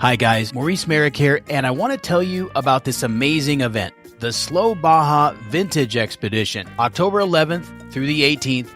Hi guys, Maurice Merrick here, and I want to tell you about this amazing event, the Slow Baja Vintage Expedition, October 11th through the 18th,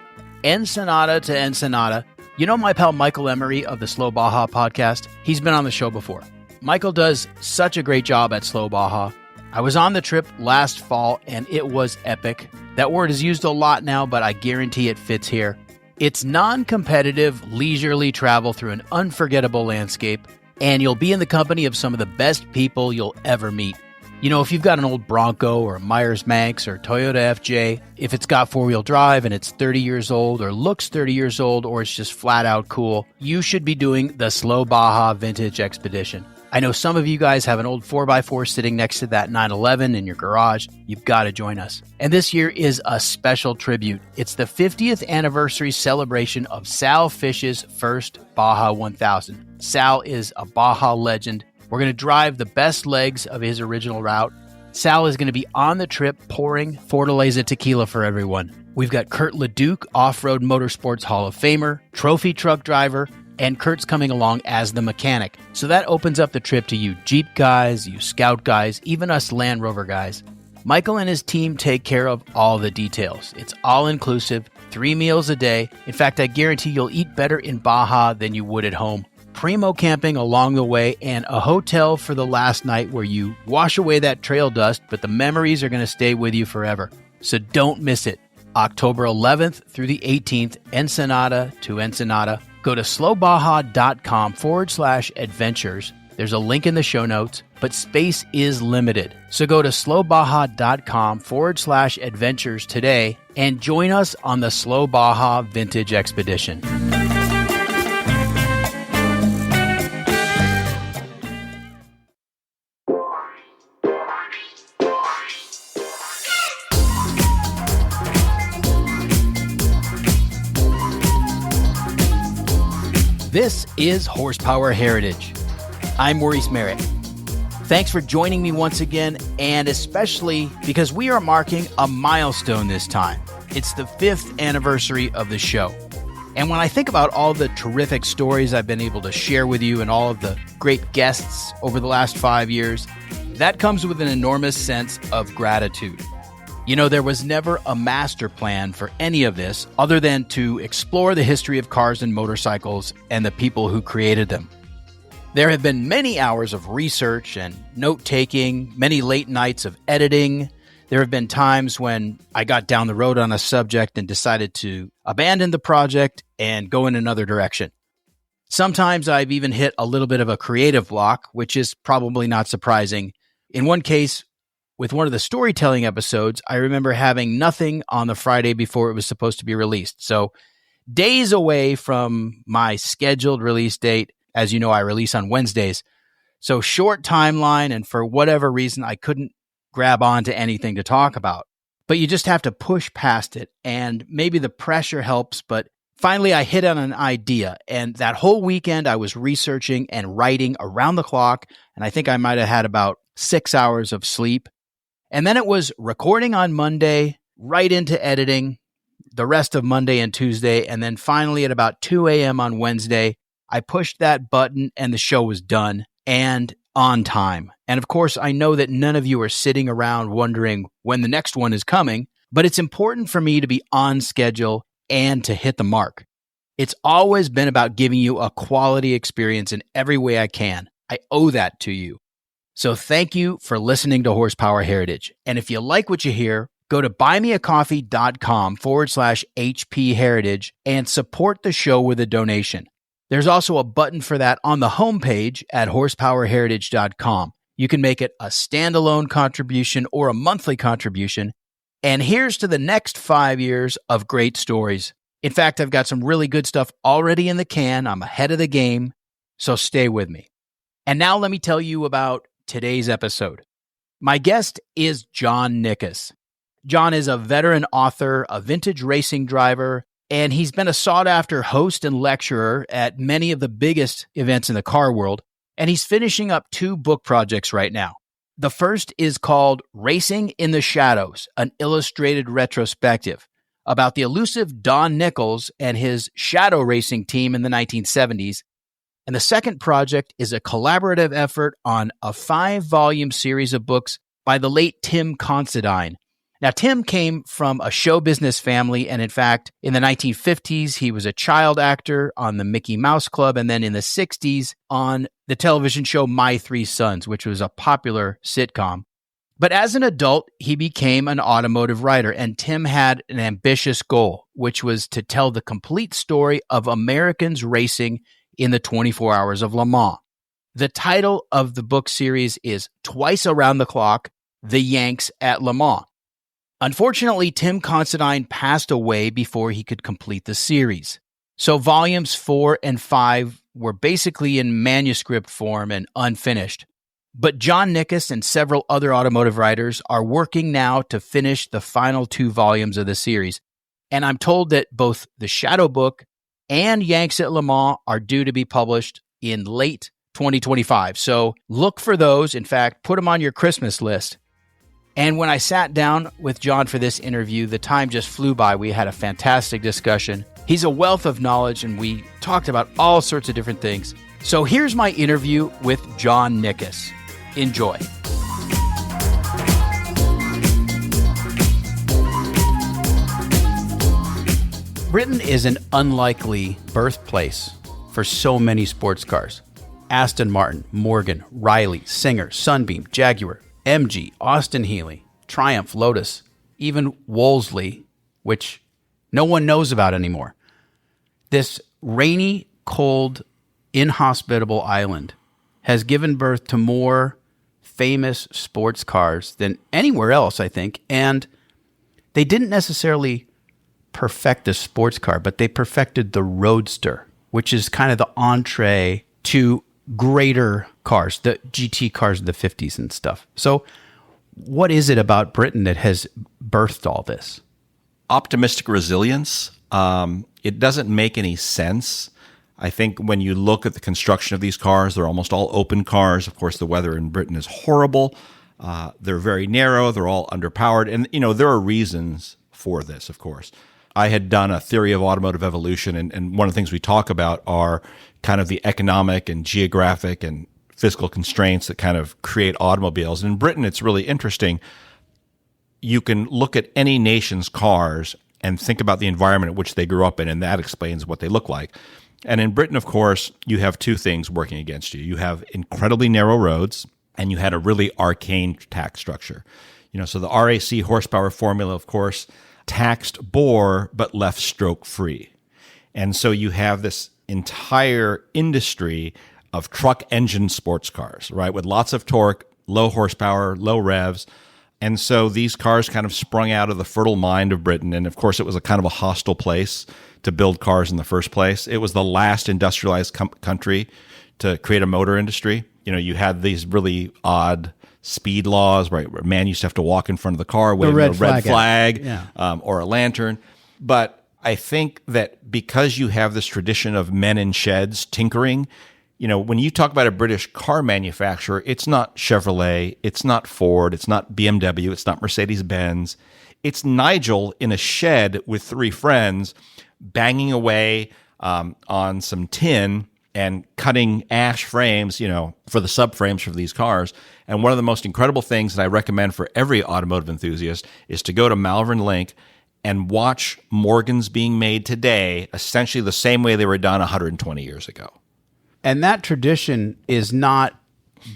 Ensenada to Ensenada. You know my pal Michael Emery of the Slow Baja podcast? He's been on the show before. Michael does such a great job at Slow Baja. I was on the trip last fall, and it was epic. That word is used a lot now, but I guarantee it fits here. It's non-competitive, leisurely travel through an unforgettable landscape, and you'll be in the company of some of the best people you'll ever meet. You know, if you've got an old Bronco or a Myers-Manx or Toyota FJ, if it's got four-wheel drive and it's 30 years old or looks 30 years old or it's just flat out cool, you should be doing the Slow Baja Vintage Expedition. I know some of you guys have an old 4x4 sitting next to that 911 in your garage. You've got to join us. And this year is a special tribute. It's the 50th anniversary celebration of Sal Fish's first Baja 1000. Sal is a Baja legend. We're going to drive the best legs of his original route. Sal is going to be on the trip pouring Fortaleza tequila for everyone. We've got Kurt LeDuc, Off-Road Motorsports Hall of Famer, trophy truck driver, and Kurt's coming along as the mechanic. So that opens up the trip to you Jeep guys, you Scout guys, even us Land Rover guys. Michael and his team take care of all the details. It's all-inclusive, 3 meals a day. In fact, I guarantee you'll eat better in Baja than you would at home. Primo camping along the way, and a hotel for the last night where you wash away that trail dust, but the memories are going to stay with you forever. So don't miss it. October 11th through the 18th, Ensenada to Ensenada. Go to slowbaja.com/adventures. There's a link in the show notes, but space is limited. So go to slowbaja.com/adventures today and join us on the Slow Baja Vintage Expedition. This is Horsepower Heritage. I'm Maurice Merrick. Thanks for joining me once again, and especially because we are marking a milestone this time. It's the 5th anniversary of the show. And when I think about all the terrific stories I've been able to share with you and all of the great guests over the last 5 years, that comes with an enormous sense of gratitude. You know, there was never a master plan for any of this other than to explore the history of cars and motorcycles and the people who created them. There have been many hours of research and note-taking, many late nights of editing. There have been times when I got down the road on a subject and decided to abandon the project and go in another direction. Sometimes I've even hit a little bit of a creative block, which is probably not surprising. In one case, with one of the storytelling episodes, I remember having nothing on the Friday before it was supposed to be released. So days away from my scheduled release date. As you know, I release on Wednesdays. So short timeline, and for whatever reason, I couldn't grab onto anything to talk about. But you just have to push past it, and maybe the pressure helps, but finally I hit on an idea, and that whole weekend I was researching and writing around the clock, and I think I might have had about 6 hours of sleep. And then it was recording on Monday, right into editing the rest of Monday and Tuesday. And then finally at about 2 a.m. on Wednesday, I pushed that button and the show was done and on time. And of course, I know that none of you are sitting around wondering when the next one is coming, but it's important for me to be on schedule and to hit the mark. It's always been about giving you a quality experience in every way I can. I owe that to you. So thank you for listening to Horsepower Heritage. And if you like what you hear, go to buymeacoffee.com/HP Heritage and support the show with a donation. There's also a button for that on the homepage at horsepowerheritage.com. You can make it a standalone contribution or a monthly contribution. And here's to the next 5 years of great stories. In fact, I've got some really good stuff already in the can. I'm ahead of the game, so stay with me. And now let me tell you about today's episode. My guest is John Nikas. John is a veteran author, a vintage racing driver, and he's been a sought-after host and lecturer at many of the biggest events in the car world, and he's finishing up 2 book projects right now. The first is called Racing in the Shadows, an illustrated retrospective about the elusive Don Nichols and his shadow racing team in the 1970s. And the second project is a collaborative effort on a 5-volume series of books by the late Tim Considine. Now, Tim came from a show business family, and in fact, in the 1950s, he was a child actor on the Mickey Mouse Club, and then in the 60s on the television show My Three Sons, which was a popular sitcom. But as an adult, he became an automotive writer, and Tim had an ambitious goal, which was to tell the complete story of Americans racing in the 24 Hours of Le Mans. The title of the book series is Twice Around the Clock, The Yanks at Le Mans. Unfortunately, Tim Considine passed away before he could complete the series. So volumes 4 and 5 were basically in manuscript form and unfinished. But John Nikas and several other automotive writers are working now to finish the final 2 volumes of the series. And I'm told that both the Shadow Book and Yanks at Le Mans are due to be published in late 2025. So look for those. In fact, put them on your Christmas list. And when I sat down with John for this interview, the time just flew by. We had a fantastic discussion. He's a wealth of knowledge, and we talked about all sorts of different things. So here's my interview with John Nikas. Enjoy. Britain is an unlikely birthplace for so many sports cars. Aston Martin, Morgan, Riley, Singer, Sunbeam, Jaguar, MG, Austin Healey, Triumph, Lotus, even Wolseley, which no one knows about anymore. This rainy, cold, inhospitable island has given birth to more famous sports cars than anywhere else, I think. And they didn't necessarily perfect the sports car, but they perfected the roadster, which is kind of the entree to greater cars, the GT cars of the 50s and stuff. So what is it about Britain that has birthed all this? Optimistic resilience. It doesn't make any sense. I think when you look at the construction of these cars, they're almost all open cars. Of course, the weather in Britain is horrible. They're very narrow. They're all underpowered. And, there are reasons for this, of course. I had done a theory of automotive evolution, and one of the things we talk about are kind of the economic and geographic and physical constraints that kind of create automobiles. And in Britain, it's really interesting. You can look at any nation's cars and think about the environment in which they grew up in, and that explains what they look like. And in Britain, of course, you have two things working against you. You have incredibly narrow roads, and you had a really arcane tax structure. So the RAC horsepower formula, of course, taxed bore but left stroke free. And so you have this entire industry of truck engine sports cars, right, with lots of torque, low horsepower, low revs. And so these cars kind of sprung out of the fertile mind of Britain. And of course, it was a kind of a hostile place to build cars in the first place. It was the last industrialized country to create a motor industry. You had these really odd speed laws, right, where a man used to have to walk in front of the car waving a red flag or a lantern. But I think that because you have this tradition of men in sheds tinkering, when you talk about a British car manufacturer, it's not Chevrolet, it's not Ford, it's not BMW, it's not Mercedes-Benz. It's Nigel in a shed with 3 friends banging away on some tin and cutting ash frames, for the subframes for these cars. And one of the most incredible things that I recommend for every automotive enthusiast is to go to Malvern Link and watch Morgans being made today, essentially the same way they were done 120 years ago. And that tradition is not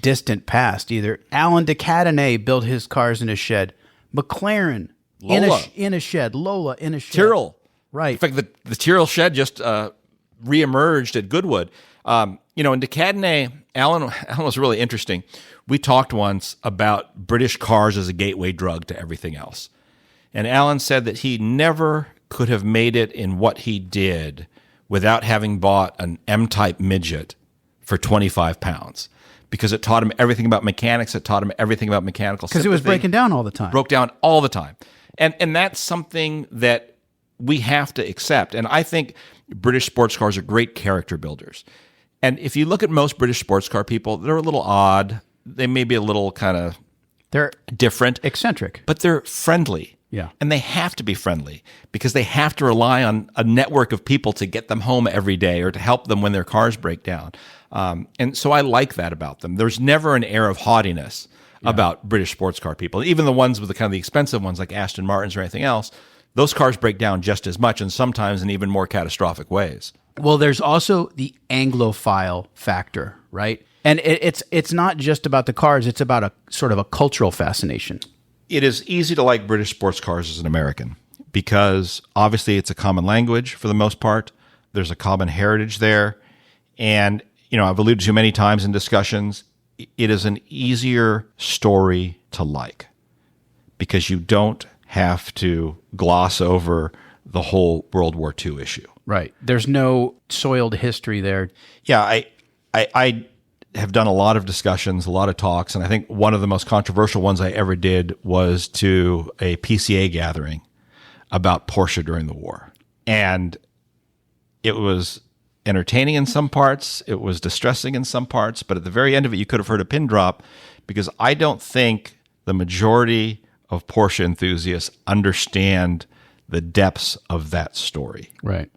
distant past either. Alan de Cadenet built his cars in a shed. McLaren in a shed. Lola in a shed. Tyrrell. Right. In fact, the Tyrrell shed just reemerged at Goodwood. In de Cadenet, Alan was really interesting. We talked once about British cars as a gateway drug to everything else. And Alan said that he never could have made it in what he did without having bought an M-type midget for 25 pounds because it taught him everything about mechanics. It taught him everything about mechanical sympathy. Because it was breaking down all the time. Broke down all the time. And that's something that we have to accept. And I think British sports cars are great character builders. And if you look at most British sports car people, they're a little odd. They may be a little kind of they're different. Eccentric. But they're friendly. Yeah. And they have to be friendly because they have to rely on a network of people to get them home every day or to help them when their cars break down. And so I like that about them. There's never an air of haughtiness about British sports car people. Even the ones with the kind of the expensive ones like Aston Martins or anything else, those cars break down just as much and sometimes in even more catastrophic ways. Well, there's also the Anglophile factor, right? And it's not just about the cars, it's about a sort of a cultural fascination. It is easy to like British sports cars as an American because obviously it's a common language for the most part. There's a common heritage there. And, I've alluded to many times in discussions, it is an easier story to like because you don't have to gloss over the whole World War II issue. Right. There's no soiled history there. Yeah, I have done a lot of discussions, a lot of talks, and I think one of the most controversial ones I ever did was to a PCA gathering about Porsche during the war. And it was entertaining in some parts, it was distressing in some parts, but at the very end of it, you could have heard a pin drop because I don't think the majority of Porsche enthusiasts understand the depths of that story. Right.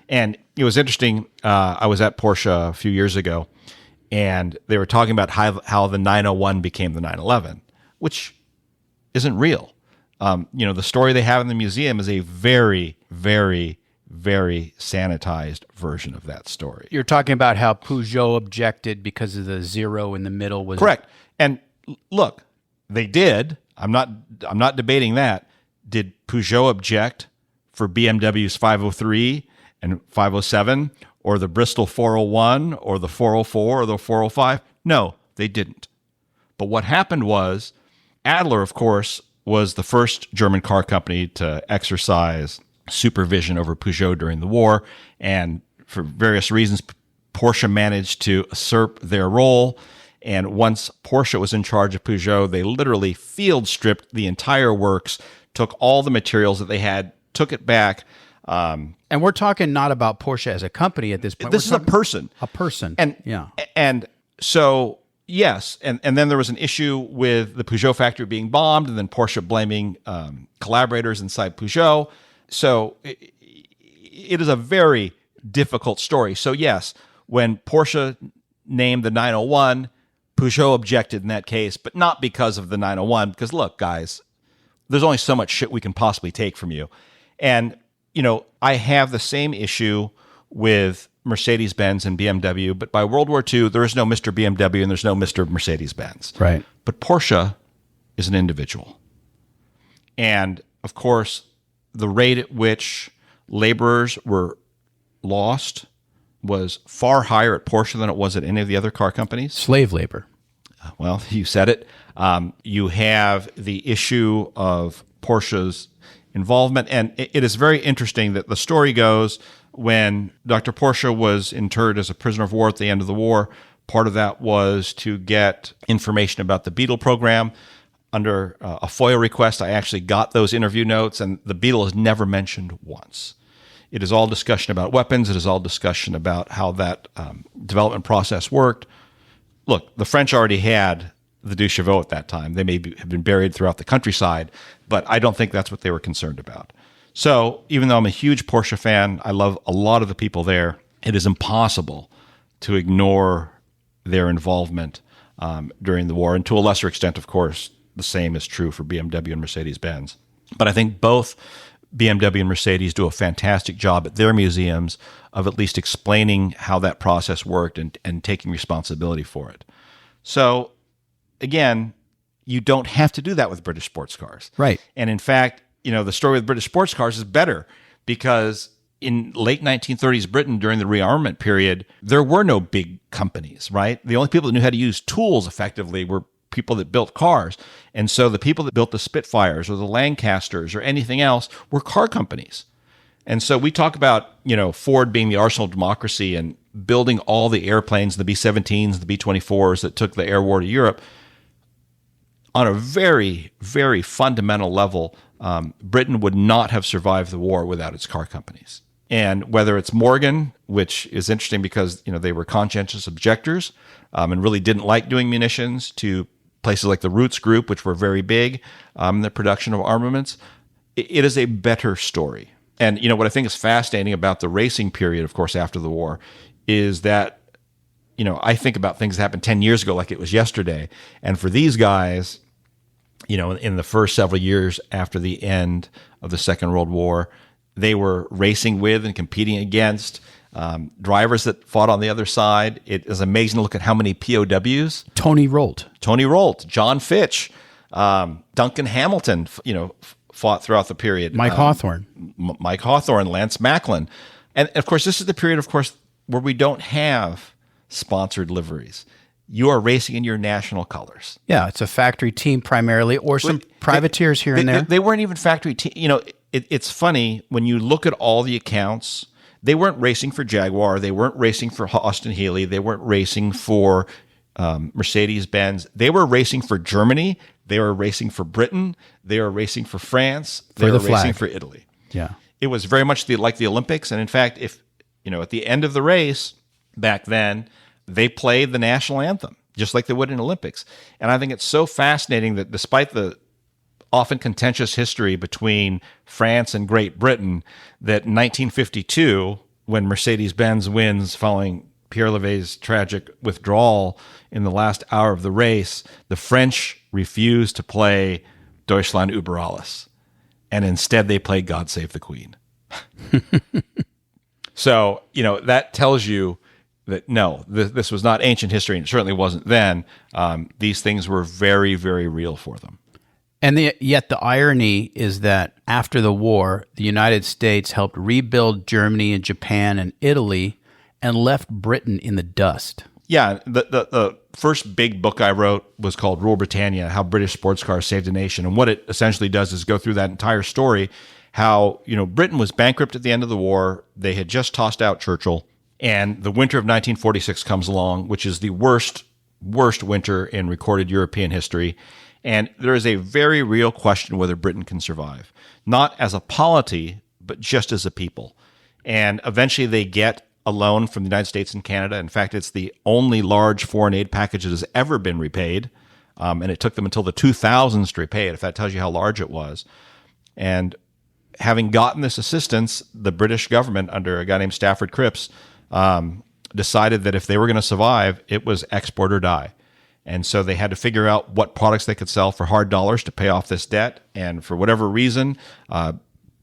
And it was interesting. I was at Porsche a few years ago, and they were talking about how the 901 became the 911, which isn't real. The story they have in the museum is a very, very, very sanitized version of that story. You're talking about how Peugeot objected because of the zero in the middle was correct. And look, they did. I'm not debating that. Did Peugeot object for BMW's 503 and 507 or the Bristol 401 or the 404 or the 405? No, they didn't. But what happened was Adler, of course, was the first German car company to exercise supervision over Peugeot during the war. And for various reasons, Porsche managed to usurp their role. And once Porsche was in charge of Peugeot, they literally field stripped the entire works, took all the materials that they had, took it back. And we're talking not about Porsche as a company at this point. This is a person. A person. And so, yes. And then there was an issue with the Peugeot factory being bombed and then Porsche blaming collaborators inside Peugeot. So it is a very difficult story. So yes, when Porsche named the 901, Peugeot objected in that case, but not because of the 901. Because look, guys, there's only so much shit we can possibly take from you. And, I have the same issue with Mercedes-Benz and BMW, but by World War II, there is no Mr. BMW and there's no Mr. Mercedes-Benz. Right. But Porsche is an individual. And, of course, the rate at which laborers were lost was far higher at Porsche than it was at any of the other car companies. Slave labor. Well, you said it. You have the issue of Porsche's involvement, and it is very interesting that the story goes when Dr. Porsche was interred as a prisoner of war at the end of the war, part of that was to get information about the Beetle program. Under a FOIA request, I actually got those interview notes, and the Beetle is never mentioned once. It is all discussion about weapons. It is all discussion about how that development process worked. Look, the French already had the deux chevaux at that time. They may have been buried throughout the countryside, but I don't think that's what they were concerned about. So even though I'm a huge Porsche fan, I love a lot of the people there, it is impossible to ignore their involvement during the war. And to a lesser extent, of course, the same is true for BMW and Mercedes-Benz. But I think both BMW and Mercedes do a fantastic job at their museums of at least explaining how that process worked and taking responsibility for it. So, again, you don't have to do that with British sports cars. Right. And in fact, the story with British sports cars is better because in late 1930s Britain during the rearmament period, there were no big companies, right? The only people that knew how to use tools effectively were people that built cars. And so the people that built the Spitfires or the Lancasters or anything else were car companies. And so we talk about, Ford being the arsenal of democracy and building all the airplanes, the B-17s, the B-24s that took the air war to Europe. On a very, very fundamental level, Britain would not have survived the war without its car companies. And whether it's Morgan, which is interesting because they were conscientious objectors and really didn't like doing munitions, to places like the Roots Group, which were very big in the production of armaments. it is a better story. And, what I think is fascinating about the racing period, of course, after the war, is that, I think about things that happened 10 years ago like it was yesterday. And for these guys, in the first several years after the end of the Second World War, they were racing with and competing against drivers that fought on the other side. It is amazing to look at how many POWs. Tony Rolt, John Fitch, Duncan Hamilton, fought throughout the period. Mike Hawthorne, Lance Macklin. And of course, this is the period, of course, where we don't have sponsored liveries. You are racing in your national colors. Yeah, it's a factory team primarily, or some privateers here and there. They weren't even factory team. It's funny when you look at all the accounts. They weren't racing for Jaguar. They weren't racing for Austin Healey. They weren't racing for Mercedes-Benz. They were racing for Germany. They were racing for Britain. They were racing for France. They were racing for Italy. Yeah, it was very much like the Olympics. And in fact, if at the end of the race back then, they played the national anthem just like they would in Olympics. And I think it's so fascinating that despite the often contentious history between France and Great Britain, that in 1952, when Mercedes-Benz wins following Pierre Levay's tragic withdrawal in the last hour of the race, the French refused to play Deutschland über alles. And instead they played God Save the Queen. So, that tells you that no, this was not ancient history, and it certainly wasn't then. These things were very, very real for them. And yet the irony is that after the war, the United States helped rebuild Germany and Japan and Italy and left Britain in the dust. Yeah, the first big book I wrote was called Rule Britannia, How British Sports Cars Saved a Nation. And what it essentially does is go through that entire story, how Britain was bankrupt at the end of the war. They had just tossed out Churchill. And the winter of 1946 comes along, which is the worst winter in recorded European history. And there is a very real question whether Britain can survive, not as a polity, but just as a people. And eventually they get a loan from the United States and Canada. In fact, it's the only large foreign aid package that has ever been repaid. And it took them until the 2000s to repay it, if that tells you how large it was. And having gotten this assistance, the British government, under a guy named Stafford Cripps, decided that if they were going to survive, it was export or die. And so they had to figure out what products they could sell for hard dollars to pay off this debt. And for whatever reason,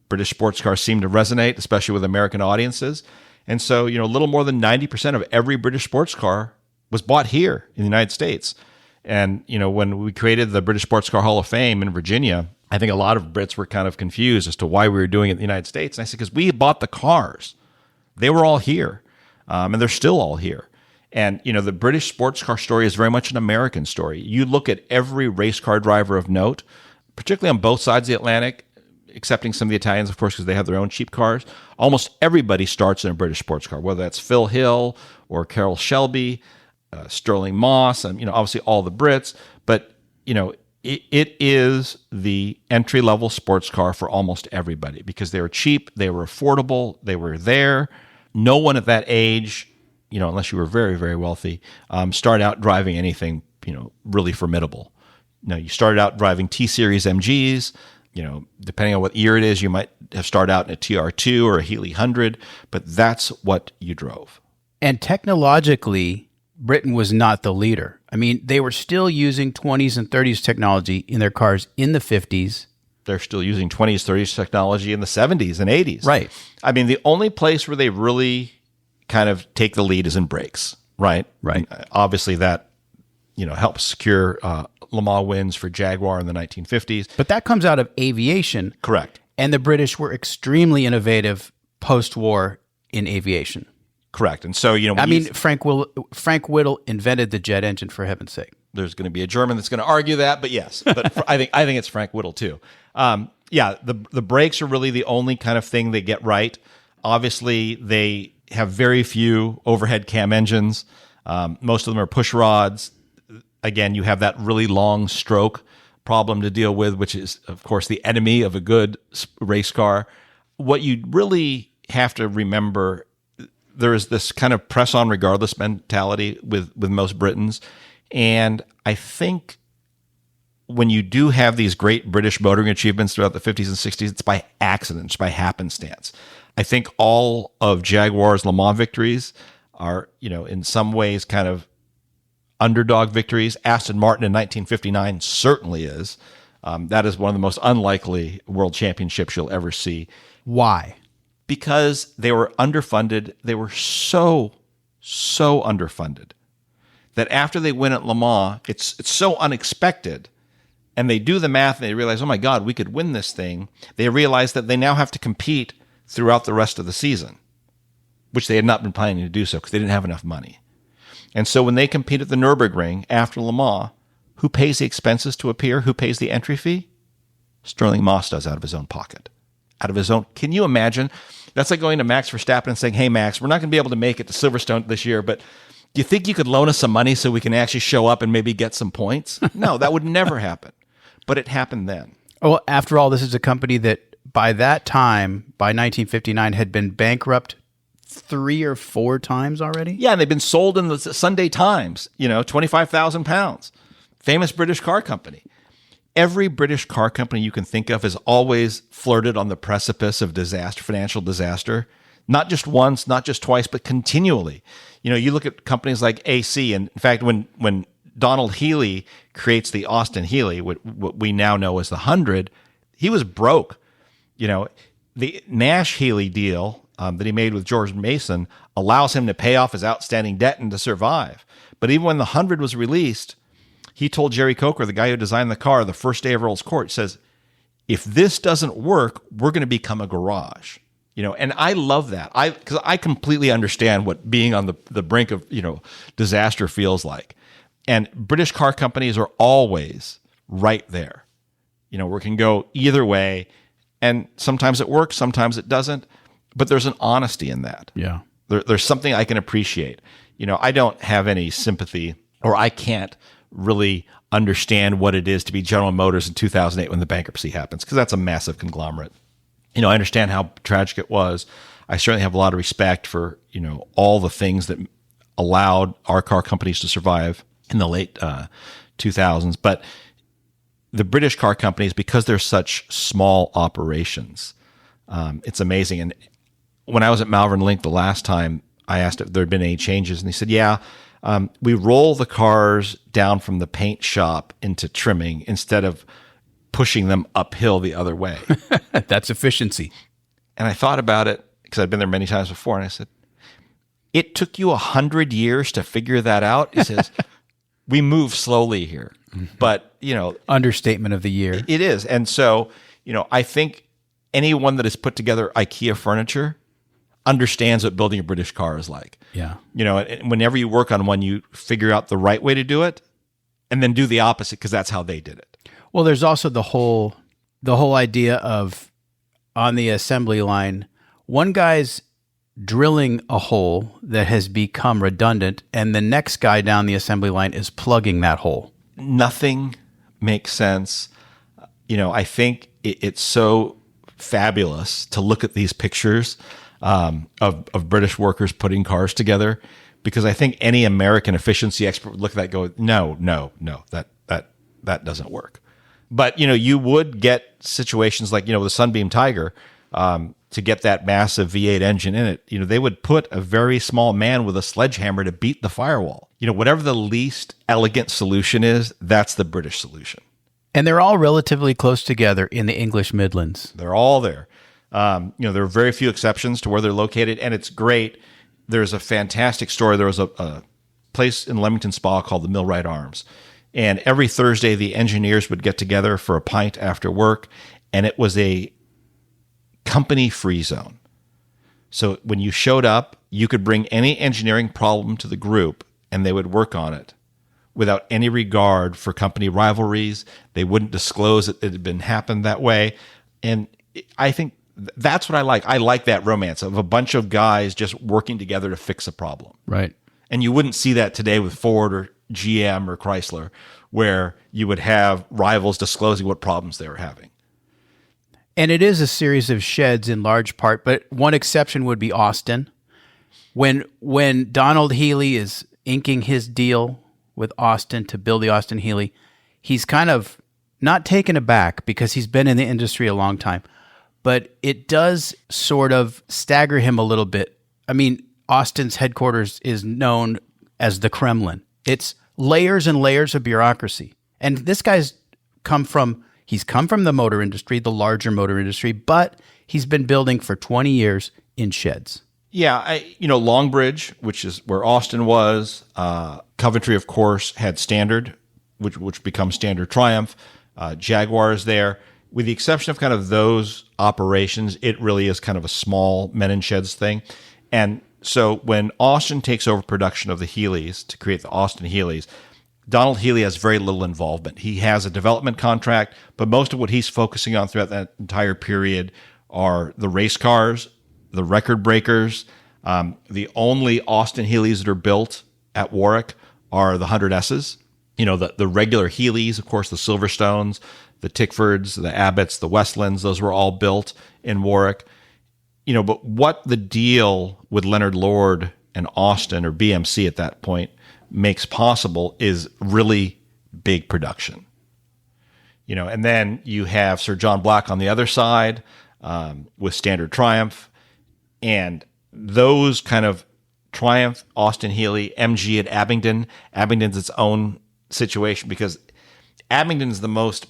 British sports cars seemed to resonate, especially with American audiences. And so, a little more than 90% of every British sports car was bought here in the United States. And, when we created the British Sports Car Hall of Fame in Virginia, I think a lot of Brits were kind of confused as to why we were doing it in the United States. And I said, because we bought the cars. They were all here. And they're still all here. And, the British sports car story is very much an American story. You look at every race car driver of note, particularly on both sides of the Atlantic, excepting some of the Italians, of course, because they have their own cheap cars. Almost everybody starts in a British sports car, whether that's Phil Hill or Carroll Shelby, Sterling Moss, and, obviously all the Brits. But, it is the entry-level sports car for almost everybody because they were cheap, they were affordable, they were there. No one at that age, unless you were very, very wealthy, started out driving anything, really formidable. No, you started out driving T-Series MGs. Depending on what year it is, you might have started out in a TR2 or a Healey 100, but that's what you drove. And technologically, Britain was not the leader. I mean, they were still using 20s and 30s technology in their cars in the 50s. They're still using 20s, 30s technology in the 70s and 80s. Right. I mean, the only place where they really kind of take the lead is in brakes, right? Right. And obviously, that helps secure Le Mans wins for Jaguar in the 1950s. But that comes out of aviation. Correct. And the British were extremely innovative post-war in aviation. Correct. And so, Frank Whittle invented the jet engine, for heaven's sake. There's going to be a German that's going to argue that, but yes. But I think it's Frank Whittle too. The brakes are really the only kind of thing they get right. Obviously, they have very few overhead cam engines. Most of them are push rods. Again, you have that really long stroke problem to deal with, which is, of course, the enemy of a good race car. What you really have to remember, there is this kind of press on regardless mentality with most Britons. And I think when you do have these great British motoring achievements throughout the 50s and 60s, it's by accident, it's by happenstance. I think all of Jaguar's Le Mans victories are, in some ways kind of underdog victories. Aston Martin in 1959 certainly is. That is one of the most unlikely world championships you'll ever see. Why? Because they were underfunded. They were so underfunded that after they win at Le Mans, it's so unexpected. And they do the math and they realize, oh my God, we could win this thing. They realize that they now have to compete throughout the rest of the season, which they had not been planning to do so because they didn't have enough money. And so when they compete at the Nürburgring after Le Mans, who pays the expenses to appear? Who pays the entry fee? Sterling Moss does out of his own pocket. Out of his own. Can you imagine? That's like going to Max Verstappen and saying, hey, Max, we're not going to be able to make it to Silverstone this year, but do you think you could loan us some money so we can actually show up and maybe get some points? No, that would never happen. But it happened then. Well, after all, this is a company that by that time, by 1959, had been bankrupt 3 or 4 times already? Yeah, and they've been sold in the Sunday Times, 25,000 pounds. Famous British car company. Every British car company you can think of has always flirted on the precipice of disaster, financial disaster. Not just once, not just twice, but continually. You look at companies like AC, and in fact, when Donald Healey creates the Austin Healey, what we now know as the 100, he was broke. The Nash Healey deal that he made with George Mason allows him to pay off his outstanding debt and to survive. But even when the 100 was released, he told Jerry Coker, the guy who designed the car, the first day of Earl's Court, says, if this doesn't work, we're going to become a garage. And I love that. Because I completely understand what being on the brink of, disaster feels like. And British car companies are always right there. We can go either way. And sometimes it works, sometimes it doesn't. But there's an honesty in that. Yeah. There's something I can appreciate. I don't have any sympathy, or I can't really understand what it is to be General Motors in 2008 when the bankruptcy happens, because that's a massive conglomerate. I understand how tragic it was. I certainly have a lot of respect for, all the things that allowed our car companies to survive in the late 2000s. But the British car companies, because they're such small operations, it's amazing. And when I was at Malvern Link the last time, I asked if there had been any changes, and he said, yeah, we roll the cars down from the paint shop into trimming instead of pushing them uphill the other way. That's efficiency. And I thought about it because I'd been there many times before, and I said, it took you 100 years to figure that out? He says, we move slowly here. But, understatement of the year. It is. And so, I think anyone that has put together IKEA furniture understands what building a British car is like. Yeah. And whenever you work on one, you figure out the right way to do it and then do the opposite because that's how they did it. Well, there's also the whole idea of on the assembly line, one guy's drilling a hole that has become redundant, and the next guy down the assembly line is plugging that hole. Nothing makes sense. I think it's so fabulous to look at these pictures of British workers putting cars together, because I think any American efficiency expert would look at that and go, no, that doesn't work. But, you would get situations like, the Sunbeam Tiger, to get that massive V8 engine in it. They would put a very small man with a sledgehammer to beat the firewall. Whatever the least elegant solution is, that's the British solution. And they're all relatively close together in the English Midlands. They're all there. There are very few exceptions to where they're located, and it's great. There's a fantastic story. There was a place in Leamington Spa called the Millwright Arms. And every Thursday, the engineers would get together for a pint after work, and it was a company-free zone. So when you showed up, you could bring any engineering problem to the group, and they would work on it without any regard for company rivalries. They wouldn't disclose that it had been happened that way. And I think that's what I like. I like that romance of a bunch of guys just working together to fix a problem. Right. And you wouldn't see that today with Ford or GM or Chrysler, where you would have rivals disclosing what problems they were having. And it is a series of sheds in large part, but one exception would be Austin. When Donald Healey is inking his deal with Austin to build the Austin Healey, he's kind of not taken aback because he's been in the industry a long time, but it does sort of stagger him a little bit. I mean, Austin's headquarters is known as the Kremlin. It's layers and layers of bureaucracy. And this guy's come from the motor industry, the larger motor industry, but he's been building for 20 years in sheds. Yeah, Longbridge, which is where Austin was. Coventry, of course, had Standard, which becomes Standard Triumph. Jaguar is there. With the exception of kind of those operations, it really is kind of a small men in sheds thing. And so when Austin takes over production of the Healeys to create the Austin Healeys, Donald Healey has very little involvement. He has a development contract, but most of what he's focusing on throughout that entire period are the race cars, the record breakers. The only Austin Healeys that are built at Warwick are the 100Ss. The regular Healeys, of course, the Silverstones, the Tickfords, the Abbotts, the Westlands, those were all built in Warwick. But what the deal with Leonard Lord and Austin, or BMC at that point, makes possible is really big production. And then you have Sir John Black on the other side with Standard Triumph, and those kind of Triumph, Austin Healey, MG at Abingdon. Abingdon's its own situation because Abingdon's the most,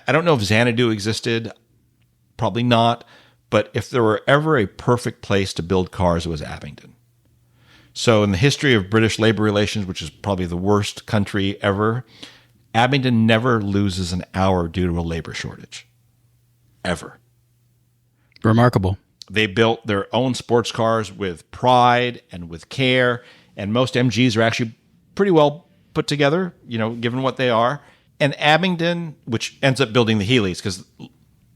I don't know if Xanadu existed, probably not, but if there were ever a perfect place to build cars, it was Abingdon. So in the history of British labor relations, which is probably the worst country ever, Abingdon never loses an hour due to a labor shortage. Ever. Remarkable. They built their own sports cars with pride and with care, and most MGs are actually pretty well put together, given what they are. And Abingdon, which ends up building the Healeys, because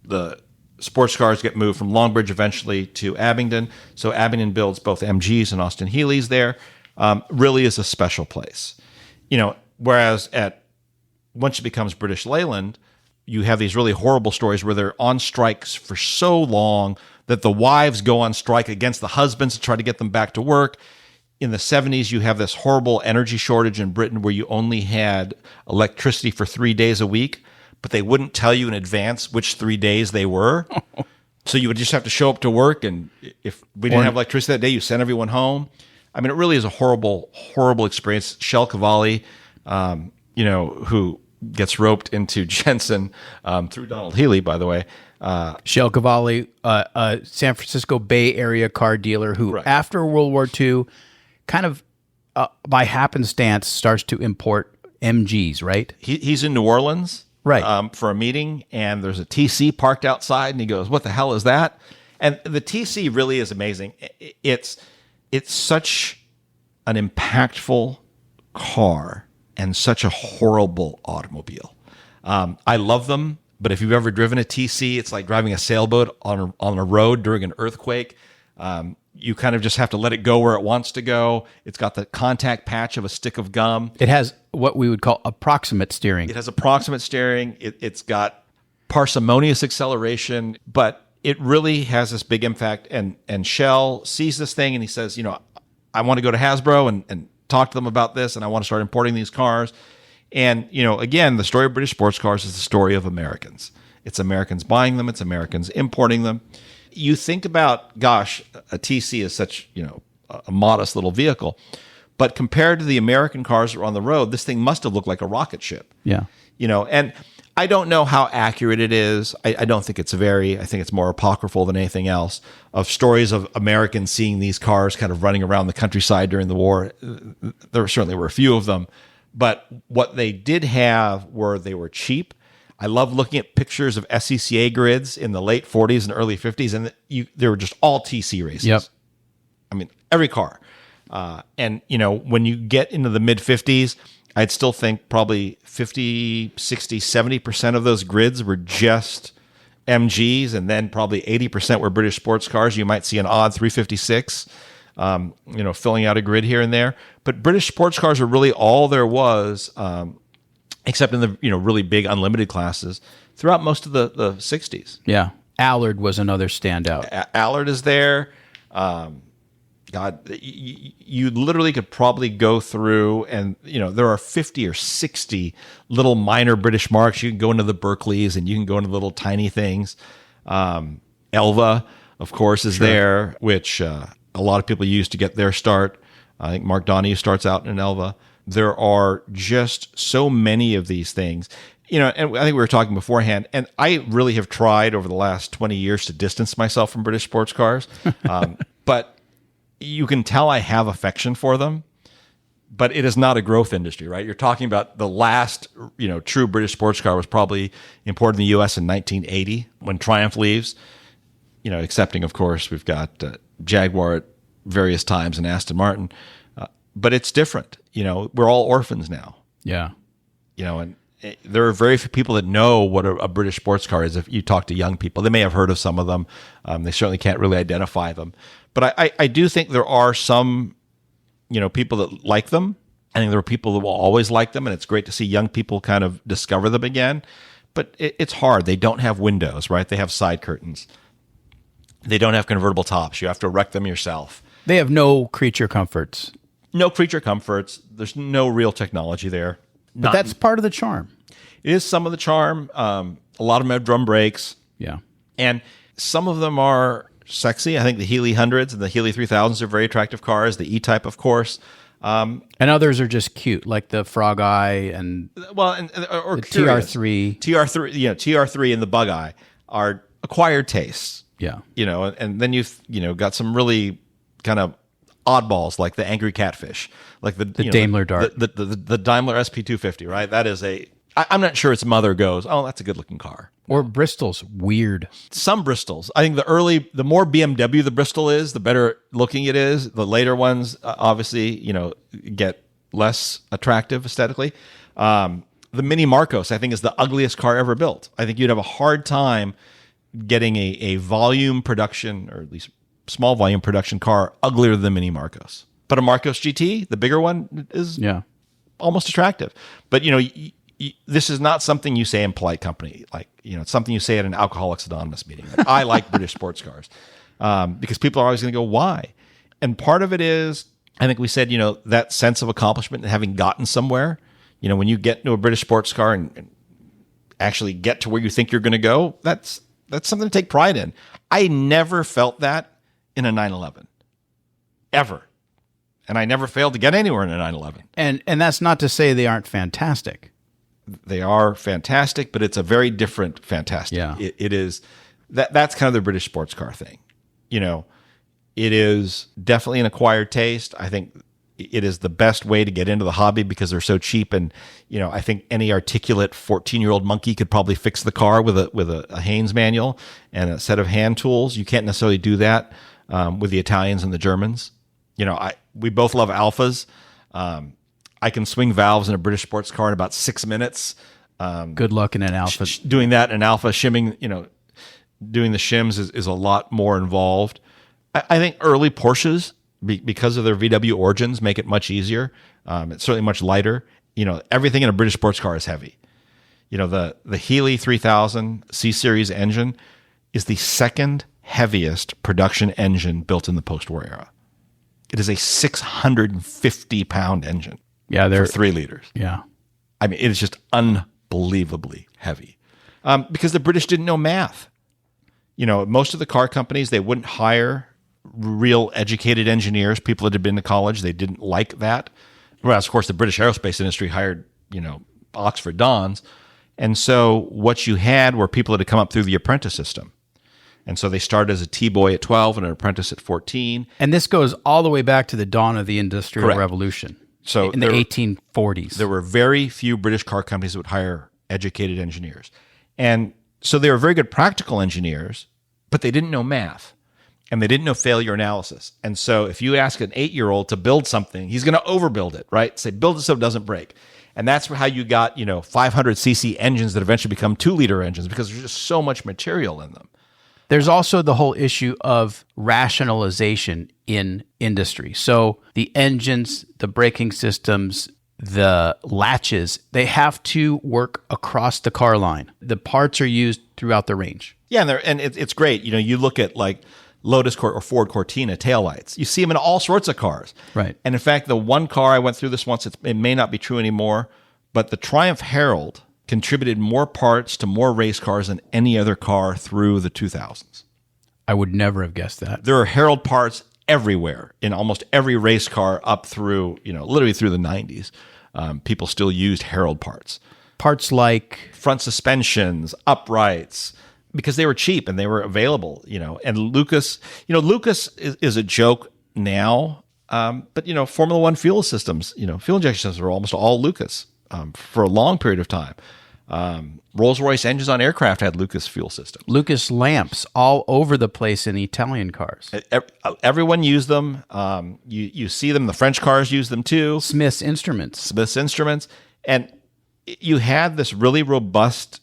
the sports cars get moved from Longbridge eventually to Abingdon. So Abingdon builds both MGs and Austin Healeys there. Really is a special place. Whereas once it becomes British Leyland, you have these really horrible stories where they're on strikes for so long that the wives go on strike against the husbands to try to get them back to work. In the 70s, you have this horrible energy shortage in Britain where you only had electricity for 3 days a week, but they wouldn't tell you in advance which 3 days they were. So you would just have to show up to work, and if we didn't have electricity that day, you sent everyone home. I mean, it really is a horrible, horrible experience. Shel Cavalli, who gets roped into Jensen through Donald Healey, by the way. Shel Cavalli, a San Francisco Bay Area car dealer who, Right. after World War II, kind of by happenstance starts to import MGs, right? He's in New Orleans, Right. For a meeting, and there's a TC parked outside, and he goes, "What the hell is that?" And the TC really is amazing. It's such an impactful car and such a horrible automobile. I love them, but if you've ever driven a TC, it's like driving a sailboat on a road during an earthquake. You kind of just have to let it go where it wants to go. It's got the contact patch of a stick of gum. It has what we would call approximate steering. It has approximate steering. It's got parsimonious acceleration, but it really has this big impact. And Shell sees this thing and he says, I want to go to Hasbro and talk to them about this, and I want to start importing these cars. And, again, the story of British sports cars is the story of Americans. It's Americans buying them. It's Americans importing them. You think about, gosh, a TC is such, a modest little vehicle. But compared to the American cars that were on the road, this thing must have looked like a rocket ship. Yeah. And I don't know how accurate it is. I don't think it's I think it's more apocryphal than anything else, of stories of Americans seeing these cars kind of running around the countryside during the war. There certainly were a few of them. But what they did have were they were cheap. I love looking at pictures of SCCA grids in the late 40s and early 50s, and they were just all TC races. Yep. I mean, every car. And, when you get into the mid-50s, I'd still think probably 50, 60, 70% of those grids were just MGs, and then probably 80% were British sports cars. You might see an odd 356, filling out a grid here and there. But British sports cars are really all there was, except in the really big unlimited classes throughout most of the 60s. Yeah. Allard was another standout. Allard is there. God, you literally could probably go through and, there are 50 or 60 little minor British marks. You can go into the Berkeleys and you can go into little tiny things. Elva, of course, is there, which a lot of people use to get their start. I think Mark Donohue starts out in an Elva. There are just so many of these things. And I think we were talking beforehand, and I really have tried over the last 20 years to distance myself from British sports cars. But you can tell I have affection for them, but it is not a growth industry, right? You're talking about the last, true British sports car was probably imported in the U.S. in 1980 when Triumph leaves, excepting, of course, we've got Jaguar at various times and Aston Martin. But it's different. We're all orphans now. Yeah. And there are very few people that know what a British sports car is. If you talk to young people, they may have heard of some of them. They certainly can't really identify them. But I do think there are some, people that like them. I think there are people that will always like them, and it's great to see young people kind of discover them again. But it's hard. They don't have windows, right? They have side curtains. They don't have convertible tops. You have to erect them yourself. They have no creature comforts. No creature comforts. There's no real technology there. But that's part of the charm. It is some of the charm. A lot of them have drum brakes. Yeah. And some of them are sexy. I think the Healey 100s and the Healey 3000s are very attractive cars. The E-Type, of course. And others are just cute, like the Frog Eye and or the TR3. TR3 and the Bug Eye are acquired tastes. Yeah. And then you've got some really kind of oddballs like the Angry Catfish, like the Daimler Dart, the Daimler SP250, right? That is I'm not sure its mother goes, oh, that's a good looking car. Or Bristol's weird. Some Bristols. I think the more BMW the Bristol is, the better looking it is. The later ones, obviously, get less attractive aesthetically. The Mini Marcos, I think, is the ugliest car ever built. I think you'd have a hard time getting a volume production, or at least small volume production car uglier than the Mini Marcos. But a Marcos GT, the bigger one, is almost attractive. But, this is not something you say in polite company. Like, it's something you say at an Alcoholics Anonymous meeting. Like, I like British sports cars. Because people are always going to go, why? And part of it is, I think we said, that sense of accomplishment and having gotten somewhere. When you get into a British sports car and actually get to where you think you're going to go, that's something to take pride in. I never felt that in a 911. Ever. And I never failed to get anywhere in a 911. And that's not to say they aren't fantastic. They are fantastic, but it's a very different fantastic. Yeah. It is that's kind of the British sports car thing. It is definitely an acquired taste. I think it is the best way to get into the hobby because they're so cheap. And, I think any articulate 14-year-old monkey could probably fix the car with a Haynes manual and a set of hand tools. You can't necessarily do that with the Italians and the Germans. We both love Alphas. I can swing valves in a British sports car in about 6 minutes. Good luck in an Alpha. Doing that in an Alpha, shimming, doing the shims is a lot more involved. I think early Porsches, because of their VW origins, make it much easier. It's certainly much lighter. Everything in a British sports car is heavy. The Healey 3000 C-Series engine is the second heaviest production engine built in the post-war era. It is a 650-pound engine. Yeah, for 3 liters. Yeah. I mean, it is just unbelievably heavy because the British didn't know math. Most of the car companies, they wouldn't hire real educated engineers, people that had been to college. They didn't like that. Whereas, of course, the British aerospace industry hired, Oxford Dons. And so what you had were people that had come up through the apprentice system. And so they started as a T-boy at 12 and an apprentice at 14. And this goes all the way back to the dawn of the Industrial Correct. Revolution. So in the 1840s. There were very few British car companies that would hire educated engineers. And so they were very good practical engineers, but they didn't know math. And they didn't know failure analysis. And so if you ask an 8-year-old to build something, he's going to overbuild it, right? Say, build it so it doesn't break. And that's how you got, 500cc engines that eventually become 2-liter engines because there's just so much material in them. There's also the whole issue of rationalization in industry. So the engines, the braking systems, the latches, they have to work across the car line. The parts are used throughout the range. Yeah, and it's great. You look at like Lotus or Ford Cortina taillights. You see them in all sorts of cars. Right. And in fact, the one car, I went through this once, it may not be true anymore, but the Triumph Herald contributed more parts to more race cars than any other car through the 2000s. I would never have guessed that. There are Herald parts everywhere in almost every race car up through, literally through the 90s. People still used Herald parts. Parts like front suspensions, uprights, because they were cheap and they were available, And Lucas, Lucas is a joke now, but, Formula One fuel systems, fuel injection systems are almost all Lucas for a long period of time. Rolls-Royce engines on aircraft had Lucas fuel systems. Lucas lamps all over the place in Italian cars. Everyone used them. You see them. The French cars use them too. Smith's Instruments. And you had this really robust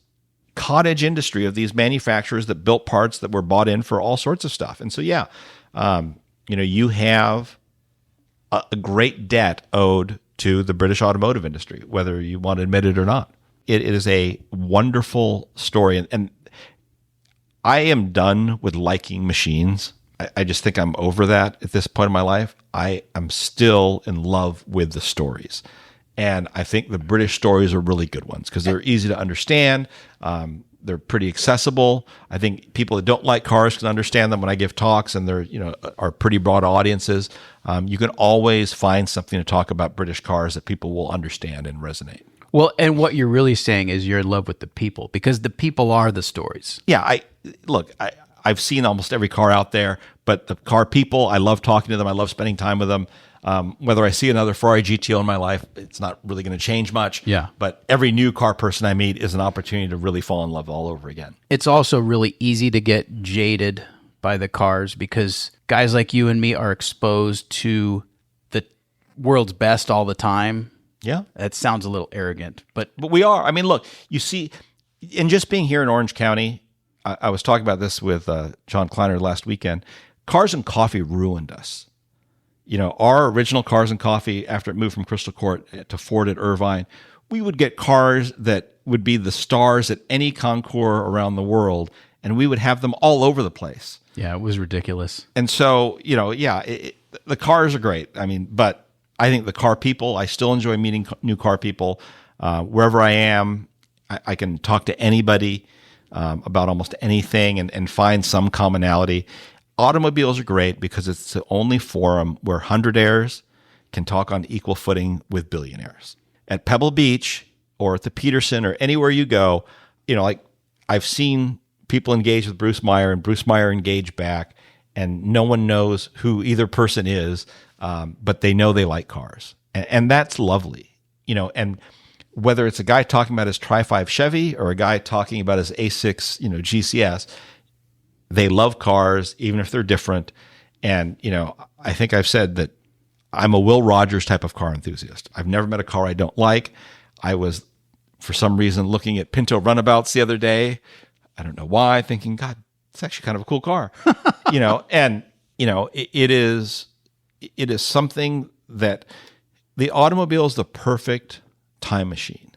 cottage industry of these manufacturers that built parts that were bought in for all sorts of stuff. And so, you have a great debt owed to the British automotive industry, whether you want to admit it or not. It is a wonderful story. And I am done with liking machines. I just think I'm over that at this point in my life. I am still in love with the stories. And I think the British stories are really good ones because they're easy to understand. They're pretty accessible. I think people that don't like cars can understand them when I give talks, and they're are pretty broad audiences. You can always find something to talk about British cars that people will understand and resonate. Well, and what you're really saying is you're in love with the people because the people are the stories. Yeah, I've seen almost every car out there, but the car people, I love talking to them. I love spending time with them. Whether I see another Ferrari GTO in my life, it's not really going to change much. Yeah. But every new car person I meet is an opportunity to really fall in love all over again. It's also really easy to get jaded by the cars because guys like you and me are exposed to the world's best all the time. Yeah. That sounds a little arrogant, but we are. I mean, look, you see, in just being here in Orange County, I was talking about this with John Kleiner last weekend. Cars and Coffee ruined us. Our original Cars and Coffee, after it moved from Crystal Court to Ford at Irvine, we would get cars that would be the stars at any concours around the world, and we would have them all over the place. Yeah, it was ridiculous. And so, the cars are great. I mean, but I think the car people, I still enjoy meeting new car people. Wherever I am, I can talk to anybody about almost anything and find some commonality. Automobiles are great because it's the only forum where hundredaires can talk on equal footing with billionaires. At Pebble Beach or at the Peterson or anywhere you go, I've seen people engage with Bruce Meyer and Bruce Meyer engage back, and no one knows who either person is, but they know they like cars. And that's lovely, and whether it's a guy talking about his Tri-5 Chevy or a guy talking about his A6, GCS, they love cars, even if they're different. And, I think I've said that I'm a Will Rogers type of car enthusiast. I've never met a car I don't like. I was, for some reason, looking at Pinto runabouts the other day. I don't know why, thinking, God, it's actually kind of a cool car. It is something that the automobile is the perfect time machine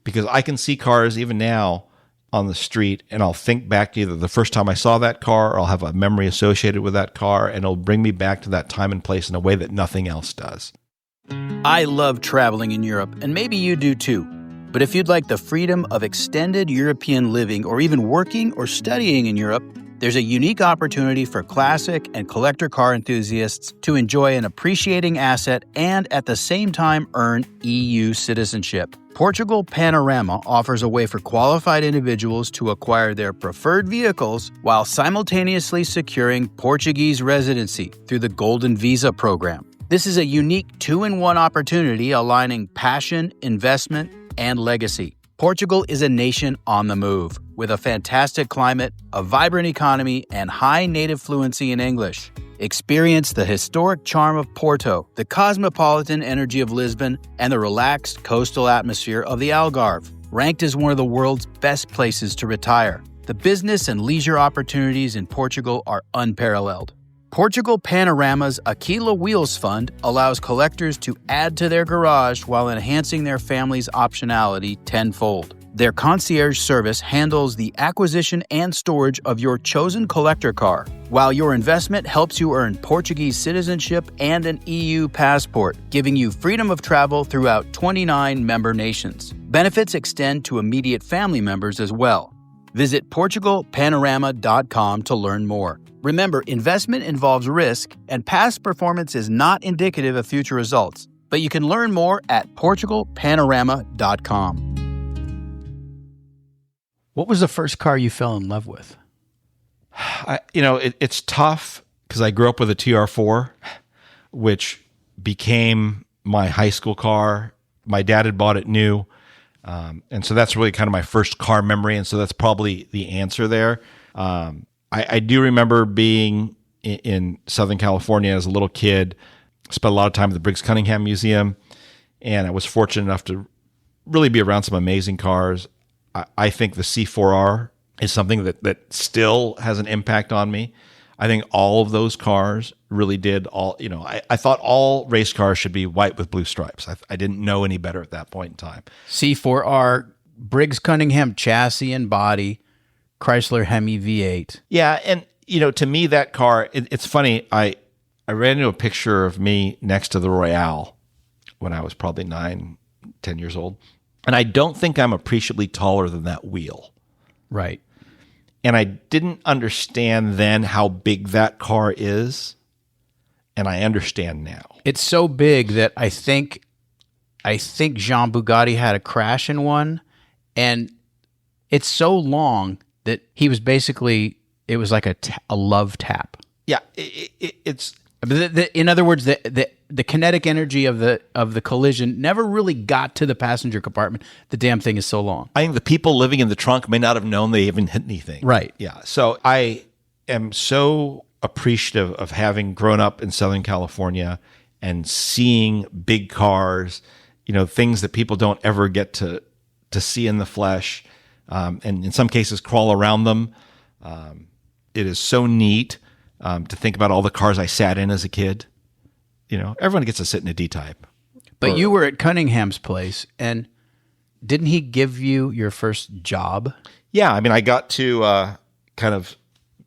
because I can see cars even now on the street, and I'll think back to either the first time I saw that car or I'll have a memory associated with that car, and it'll bring me back to that time and place in a way that nothing else does. I love traveling in Europe, and maybe you do too. But if you'd like the freedom of extended European living or even working or studying in Europe, there's a unique opportunity for classic and collector car enthusiasts to enjoy an appreciating asset and at the same time earn EU citizenship. Portugal Panorama offers a way for qualified individuals to acquire their preferred vehicles while simultaneously securing Portuguese residency through the Golden Visa program. This is a unique two-in-one opportunity aligning passion, investment, and legacy. Portugal is a nation on the move, with a fantastic climate, a vibrant economy, and high native fluency in English. Experience the historic charm of Porto, the cosmopolitan energy of Lisbon, and the relaxed coastal atmosphere of the Algarve. Ranked as one of the world's best places to retire, the business and leisure opportunities in Portugal are unparalleled. Portugal Panorama's Aquila Wheels Fund allows collectors to add to their garage while enhancing their family's optionality tenfold. Their concierge service handles the acquisition and storage of your chosen collector car, while your investment helps you earn Portuguese citizenship and an EU passport, giving you freedom of travel throughout 29 member nations. Benefits extend to immediate family members as well. Visit PortugalPanorama.com to learn more. Remember, investment involves risk, and past performance is not indicative of future results. But you can learn more at PortugalPanorama.com. What was the first car you fell in love with? It's tough because I grew up with a TR4, which became my high school car. My dad had bought it new. And so that's really kind of my first car memory. And so that's probably the answer there. I do remember being in Southern California as a little kid, spent a lot of time at the Briggs Cunningham Museum, and I was fortunate enough to really be around some amazing cars. I think the C4R is something that still has an impact on me. I think all of those cars really did I thought all race cars should be white with blue stripes. I didn't know any better at that point in time. C4R, Briggs Cunningham chassis and body, Chrysler Hemi V8. Yeah, and to me that car, it's funny. I ran into a picture of me next to the Royale when I was probably 9, 10 years old, and I don't think I'm appreciably taller than that wheel. Right. And I didn't understand then how big that car is, and I understand now. It's so big that I think Jean Bugatti had a crash in one, and it's so long that he was basically, it was like a love tap. Yeah, it's. In other words, the kinetic energy of the collision never really got to the passenger compartment. The damn thing is so long. I think the people living in the trunk may not have known they even hit anything. Right. Yeah. So I am so appreciative of having grown up in Southern California and seeing big cars, things that people don't ever get to see in the flesh, and in some cases crawl around them. It is so neat to think about all the cars I sat in as a kid. Everyone gets to sit in a D-Type. But you were at Cunningham's place, and didn't he give you your first job? Yeah, I got to kind of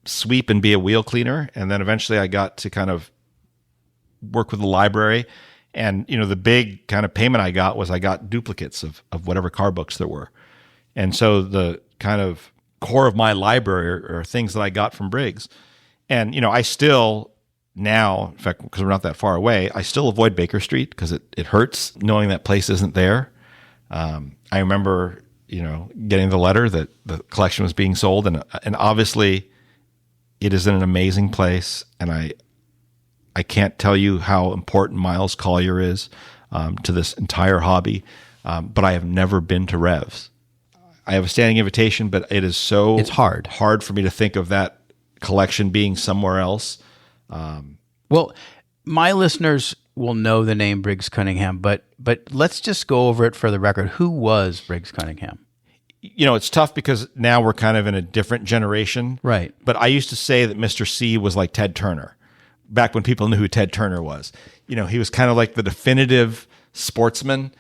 sweep and be a wheel cleaner, and then eventually I got to kind of work with the library. And, the big kind of payment I got was I got duplicates of whatever car books there were. And so the kind of core of my library are things that I got from Briggs. And, I still now, in fact, because we're not that far away, I still avoid Baker Street because it hurts knowing that place isn't there. I remember, getting the letter that the collection was being sold, and obviously it is in an amazing place. And I can't tell you how important Miles Collier is to this entire hobby, but I have never been to Revs. I have a standing invitation, but it's hard for me to think of that collection being somewhere else. Well, my listeners will know the name Briggs Cunningham, but let's just go over it for the record. Who was Briggs Cunningham? It's tough because now we're kind of in a different generation. Right. But I used to say that Mr. C was like Ted Turner, back when people knew who Ted Turner was. He was kind of like the definitive sportsman.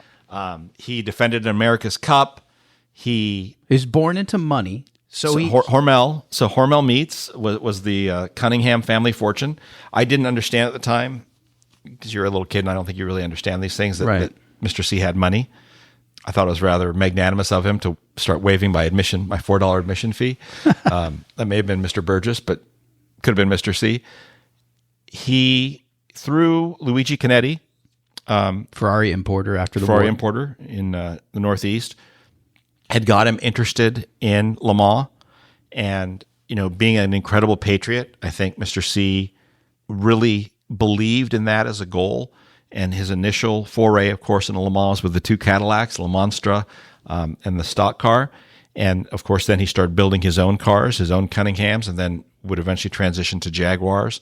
He defended America's Cup. He was born into money. Hormel Meats was the Cunningham family fortune. I didn't understand at the time because you're a little kid and I don't think you really understand these things that Mr. C had money. I thought it was rather magnanimous of him to start waiving my $4 admission fee. That may have been Mr. Burgess, but could have been Mr. C. He, through Luigi Canetti, Ferrari importer importer in the Northeast, had got him interested in Le Mans. And, being an incredible patriot, I think Mr. C really believed in that as a goal. And his initial foray, of course, in Le Mans with the two Cadillacs, Le Monstre and the stock car. And, of course, then he started building his own cars, his own Cunninghams, and then would eventually transition to Jaguars.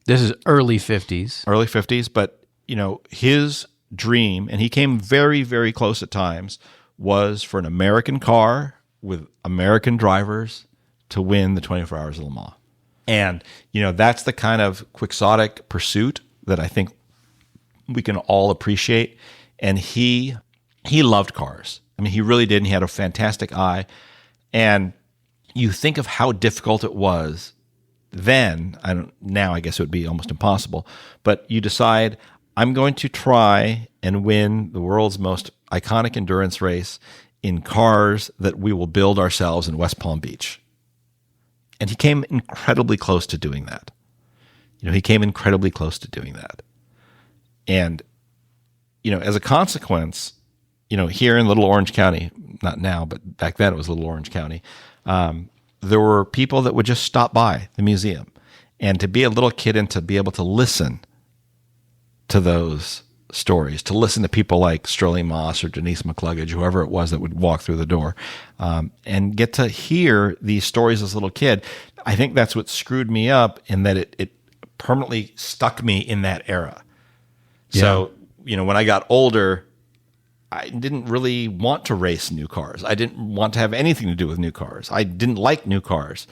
This is early 50s. Early 50s. But, his dream, and he came very, very close at times, was for an American car with American drivers to win the 24 Hours of Le Mans. And, that's the kind of quixotic pursuit that I think we can all appreciate. And he he loved cars. I mean, he really did. And he had a fantastic eye. And you think of how difficult it was then. Now I guess it would be almost impossible. But you decide, I'm going to try and win the world's most iconic endurance race in cars that we will build ourselves in West Palm Beach. And he came incredibly close to doing that. He came incredibly close to doing that. And, as a consequence, here in Little Orange County, not now, but back then it was Little Orange County, there were people that would just stop by the museum. And to be a little kid and to be able to listen to those stories, to listen to people like Sterling Moss or Denise McCluggage, whoever it was that would walk through the door, and get to hear these stories as a little kid, I think that's what screwed me up in that it permanently stuck me in that era. Yeah. So, when I got older, I didn't really want to race new cars. I didn't want to have anything to do with new cars. I didn't like new cars.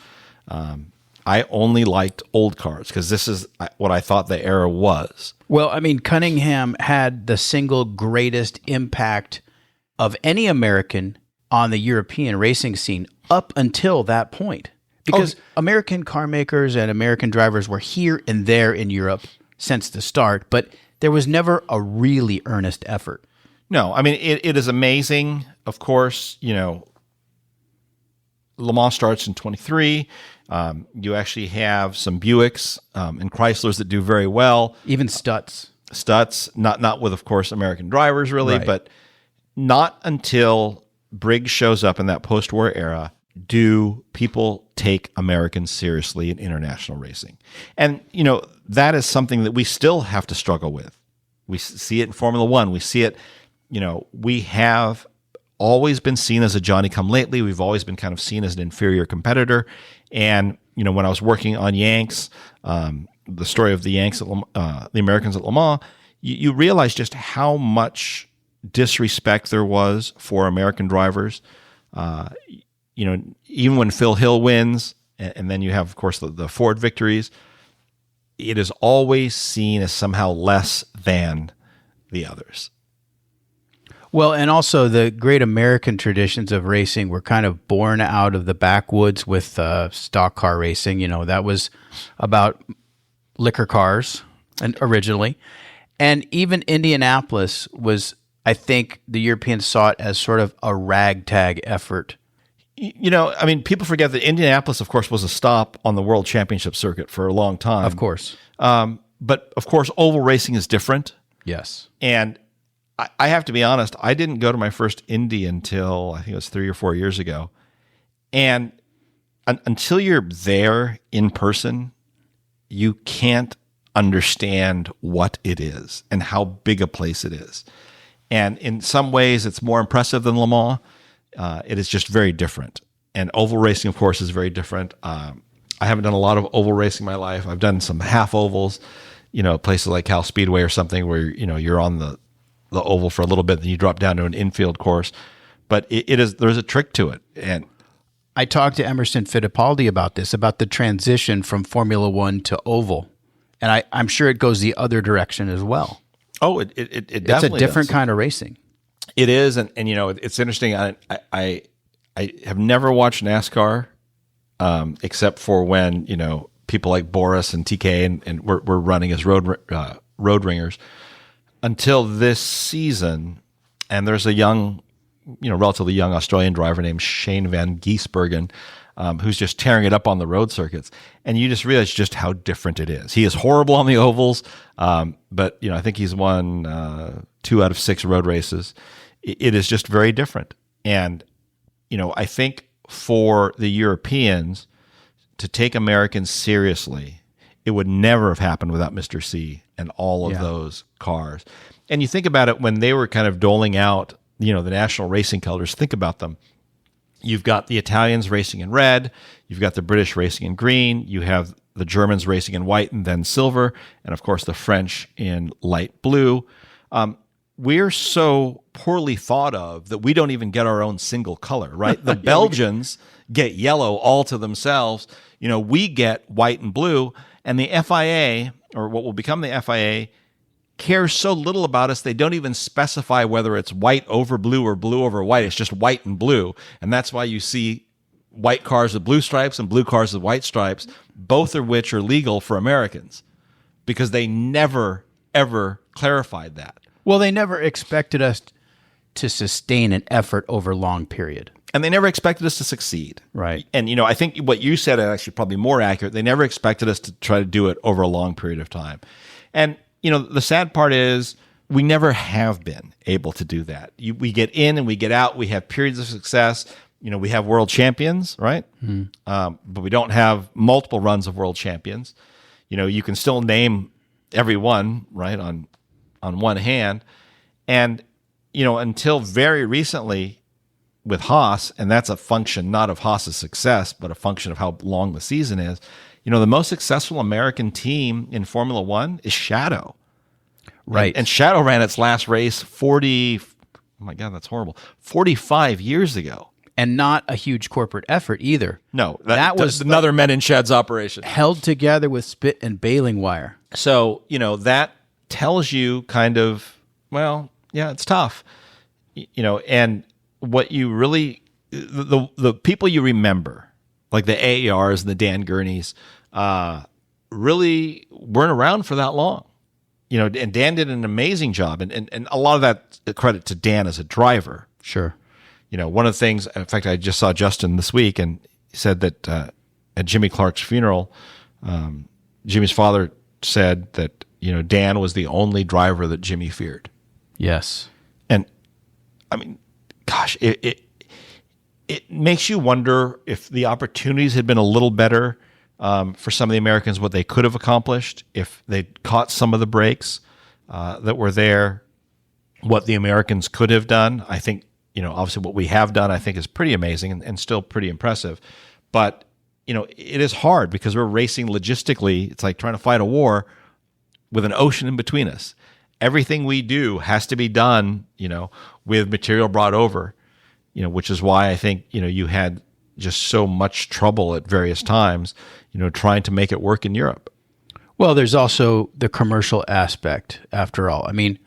I only liked old cars because this is what I thought the era was. Well, I mean, Cunningham had the single greatest impact of any American on the European racing scene up until that point. Because American car makers and American drivers were here and there in Europe since the start, but there was never a really earnest effort. No, I mean, it is amazing. Of course, Le Mans starts in 23. You actually have some Buicks and Chryslers that do very well. Even Stutz, not with, of course, American drivers really, right. But not until Briggs shows up in that post-war era do people take Americans seriously in international racing. And, that is something that we still have to struggle with. We see it in Formula One. We see it, we have always been seen as a Johnny-come-lately. We've always been kind of seen as an inferior competitor. And, when I was working on Yanks, the story of the Yanks, the Americans at Le Mans, you realize just how much disrespect there was for American drivers. Even when Phil Hill wins, and then you have, of course, the Ford victories, it is always seen as somehow less than the others. Well, and also the great American traditions of racing were kind of born out of the backwoods with stock car racing. That was about liquor cars originally. And even Indianapolis was, I think, the Europeans saw it as sort of a ragtag effort. People forget that Indianapolis, of course, was a stop on the World Championship circuit for a long time. Of course. But, of course, oval racing is different. Yes. And I have to be honest, I didn't go to my first Indy until I think it was 3 or 4 years ago. And until you're there in person, you can't understand what it is and how big a place it is. And in some ways, it's more impressive than Le Mans. It is just very different. And oval racing, of course, is very different. I haven't done a lot of oval racing in my life. I've done some half ovals, places like Cal Speedway or something where, you're on the oval for a little bit, then you drop down to an infield course. But there's a trick to it. And I talked to Emerson Fittipaldi about this, about the transition from Formula One to oval. And I'm sure it goes the other direction as well. Oh, it definitely It's a different does. kind of racing. It is, and it's interesting. I have never watched NASCAR except for when people like Boris and TK and were running as road ringers until this season. And there's a young, relatively young Australian driver named Shane van Gisbergen who's just tearing it up on the road circuits. And you just realize just how different it is. He is horrible on the ovals, but I think he's won 2 out of 6 road races. It is just very different. And, I think for the Europeans to take Americans seriously, it would never have happened without Mr. C and all of those cars. And you think about it when they were kind of doling out, the national racing colors, think about them. You've got the Italians racing in red. You've got the British racing in green. You have the Germans racing in white and then silver. And, of course, the French in light blue. We're so poorly thought of that we don't even get our own single color, right? The Belgians get yellow all to themselves. We get white and blue. And the FIA, or what will become the FIA, care so little about us, they don't even specify whether it's white over blue or blue over white. It's just white and blue. And that's why you see white cars with blue stripes and blue cars with white stripes, both of which are legal for Americans, because they never, ever clarified that. Well, they never expected us to sustain an effort over a long period. And they never expected us to succeed. Right. And, I think what you said is actually probably more accurate. They never expected us to try to do it over a long period of time. And, the sad part is we never have been able to do that. We get in and we get out. We have periods of success. We have world champions, right? But we don't have multiple runs of world champions. You can still name every one, right, on one hand. And, until very recently with Haas, and that's a function not of Haas's success, but a function of how long the season is, the most successful American team in Formula One is Shadow. Right. And Shadow ran its last race 45 years ago. And not a huge corporate effort either. No, that was another Men in Sheds operation. Held together with spit and baling wire. So, that tells you kind of, well, yeah, it's tough. And what you really, the people you remember, like the AARs and the Dan Gurneys, really weren't around for that long. And Dan did an amazing job. And a lot of that credit to Dan as a driver. Sure. One of the things, in fact, I just saw Justin this week, and he said that at Jimmy Clark's funeral, Jimmy's father said that, Dan was the only driver that Jimmy feared. Yes. And, I mean, gosh, it makes you wonder if the opportunities had been a little better for some of the Americans, what they could have accomplished if they'd caught some of the breaks that were there, what the Americans could have done. I think, obviously what we have done, I think, is pretty amazing and still pretty impressive. But, it is hard because we're racing logistically. It's like trying to fight a war with an ocean in between us. Everything we do has to be done, with material brought over, which is why I think, you had just so much trouble at various times, trying to make it work in Europe. Well, there's also the commercial aspect, after all. I mean,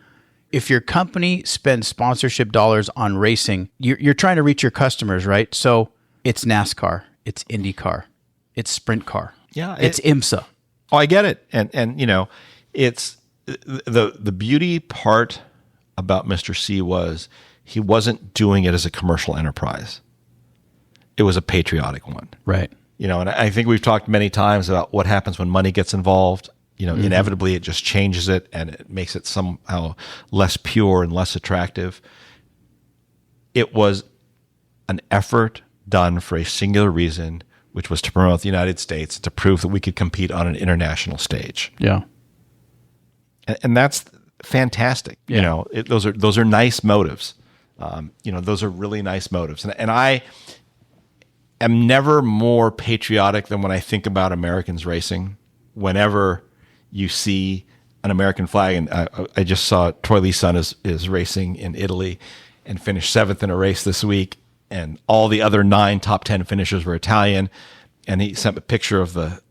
if your company spends sponsorship dollars on racing, you're trying to reach your customers, right? So it's NASCAR, it's IndyCar, it's Sprint Car, it's IMSA. Oh, I get it. And it's the beauty part about Mr. C was he wasn't doing it as a commercial enterprise. It was a patriotic one. Right. And I think we've talked many times about what happens when money gets involved. Inevitably it just changes it and it makes it somehow less pure and less attractive. It was an effort done for a singular reason, which was to promote the United States, to prove that we could compete on an international stage. Yeah. And that's fantastic. Yeah. Those are nice motives. Those are really nice motives. And I am never more patriotic than when I think about Americans racing. Whenever you see an American flag, and I just saw Troy Lee's son is racing in Italy and finished 7th in a race this week, and all the other 9 top 10 finishers were Italian, and he sent a picture of the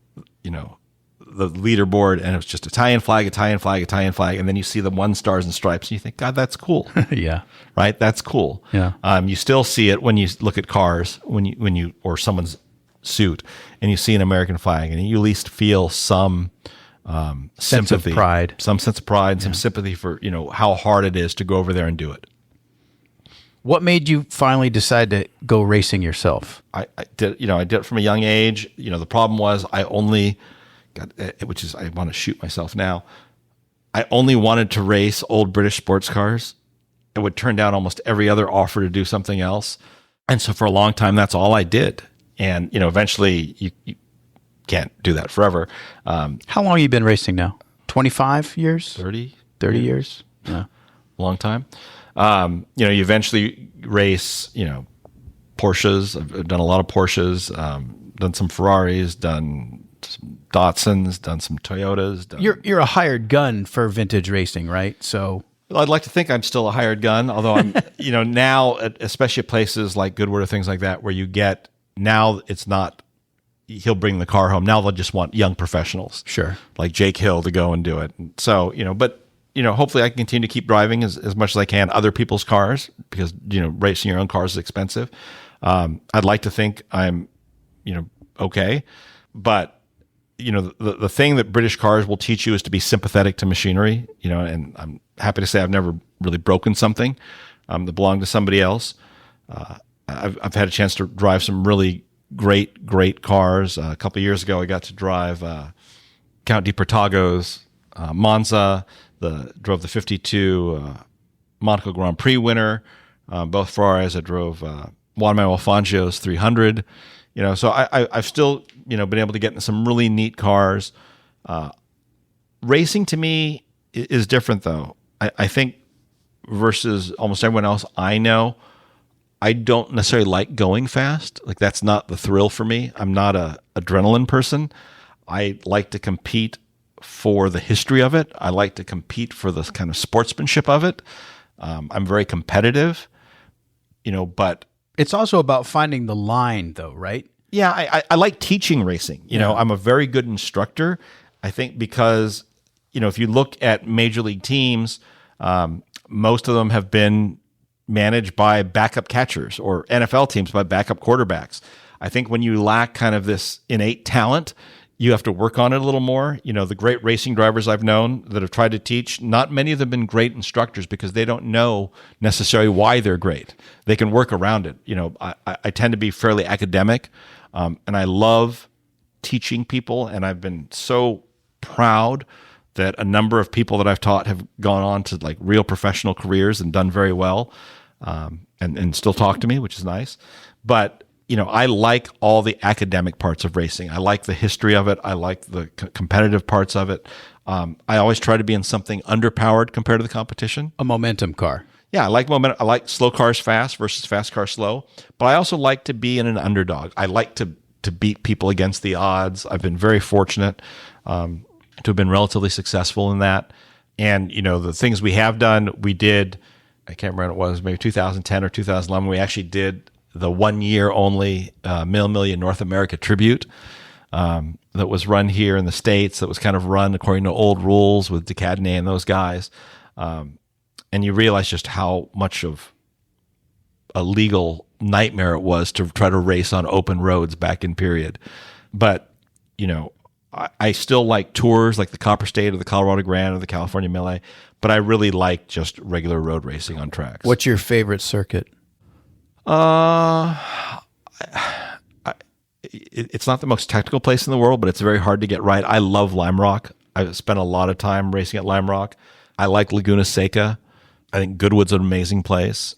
leaderboard, and it was just Italian flag, Italian flag, Italian flag, and then you see the 1 stars and stripes, and you think, God, that's cool. Yeah. Right? That's cool. Yeah. You still see it when you look at cars, when you or someone's suit, and you see an American flag, and you at least feel some sense of pride, some sense of pride, and some sympathy for how hard it is to go over there and do it. What made you finally decide to go racing yourself? I did it from a young age. The problem was I only got, which is I want to shoot myself now. I only wanted to race old British sports cars. I would turn down almost every other offer to do something else, and so for a long time that's all I did. And eventually you can't do that forever. How long have you been racing now? 25 years? 30 years? Yeah. Long time. You eventually race, Porsches. I've done a lot of Porsches, done some Ferraris, done some Datsuns, done some Toyotas. You're a hired gun for vintage racing, right? So I'd like to think I'm still a hired gun, although I'm, now, especially at places like Goodwood or things like that, where you get, now it's not, he'll bring the car home. Now they'll just want young professionals. Sure. Like Jake Hill to go and do it. And so, but, hopefully I can continue to keep driving as much as I can other people's cars because, racing your own cars is expensive. I'd like to think I'm, okay. But, the thing that British cars will teach you is to be sympathetic to machinery, and I'm happy to say I've never really broken something that belonged to somebody else. I've had a chance to drive some really great cars. A couple of years ago, I got to drive Count di Portago's Monza, drove the 52 Monaco Grand Prix winner, both Ferraris. I drove Juan Manuel Fangio's 300. So I've still been able to get in some really neat cars. Racing to me is different, though. I think versus almost everyone else I know, I don't necessarily like going fast. Like, that's not the thrill for me. I'm not a adrenaline person. I like to compete for the history of it. I like to compete for the kind of sportsmanship of it. I'm very competitive, but it's also about finding the line, though, right? Yeah, I like teaching racing. I'm a very good instructor. I think because, if you look at major league teams, most of them have been managed by backup catchers, or NFL teams by backup quarterbacks. I think when you lack kind of this innate talent, you have to work on it a little more. The great racing drivers I've known that have tried to teach, not many of them have been great instructors because they don't know necessarily why they're great. They can work around it. I tend to be fairly academic, and I love teaching people, and I've been so proud that a number of people that I've taught have gone on to like real professional careers and done very well, and still talk to me, which is nice. But I like all the academic parts of racing. I like the history of it. I like the competitive parts of it. I always try to be in something underpowered compared to the competition. A momentum car. Yeah, I like momentum. I like slow cars fast versus fast cars slow. But I also like to be in an underdog. I like to beat people against the odds. I've been very fortunate to have been relatively successful in that. And, the things we have done, we did, I can't remember what it was, maybe 2010 or 2011, we actually did the 1 year only Million North America tribute that was run here in the States, that was kind of run according to old rules with Decadene and those guys. And you realize just how much of a legal nightmare it was to try to race on open roads back in period. But, I still like tours like the Copper State or the Colorado Grand or the California Melee, but I really like just regular road racing on tracks. What's your favorite circuit? It's not the most technical place in the world, but it's very hard to get right. I love Lime Rock. I've spent a lot of time racing at Lime Rock. I like Laguna Seca. I think Goodwood's an amazing place.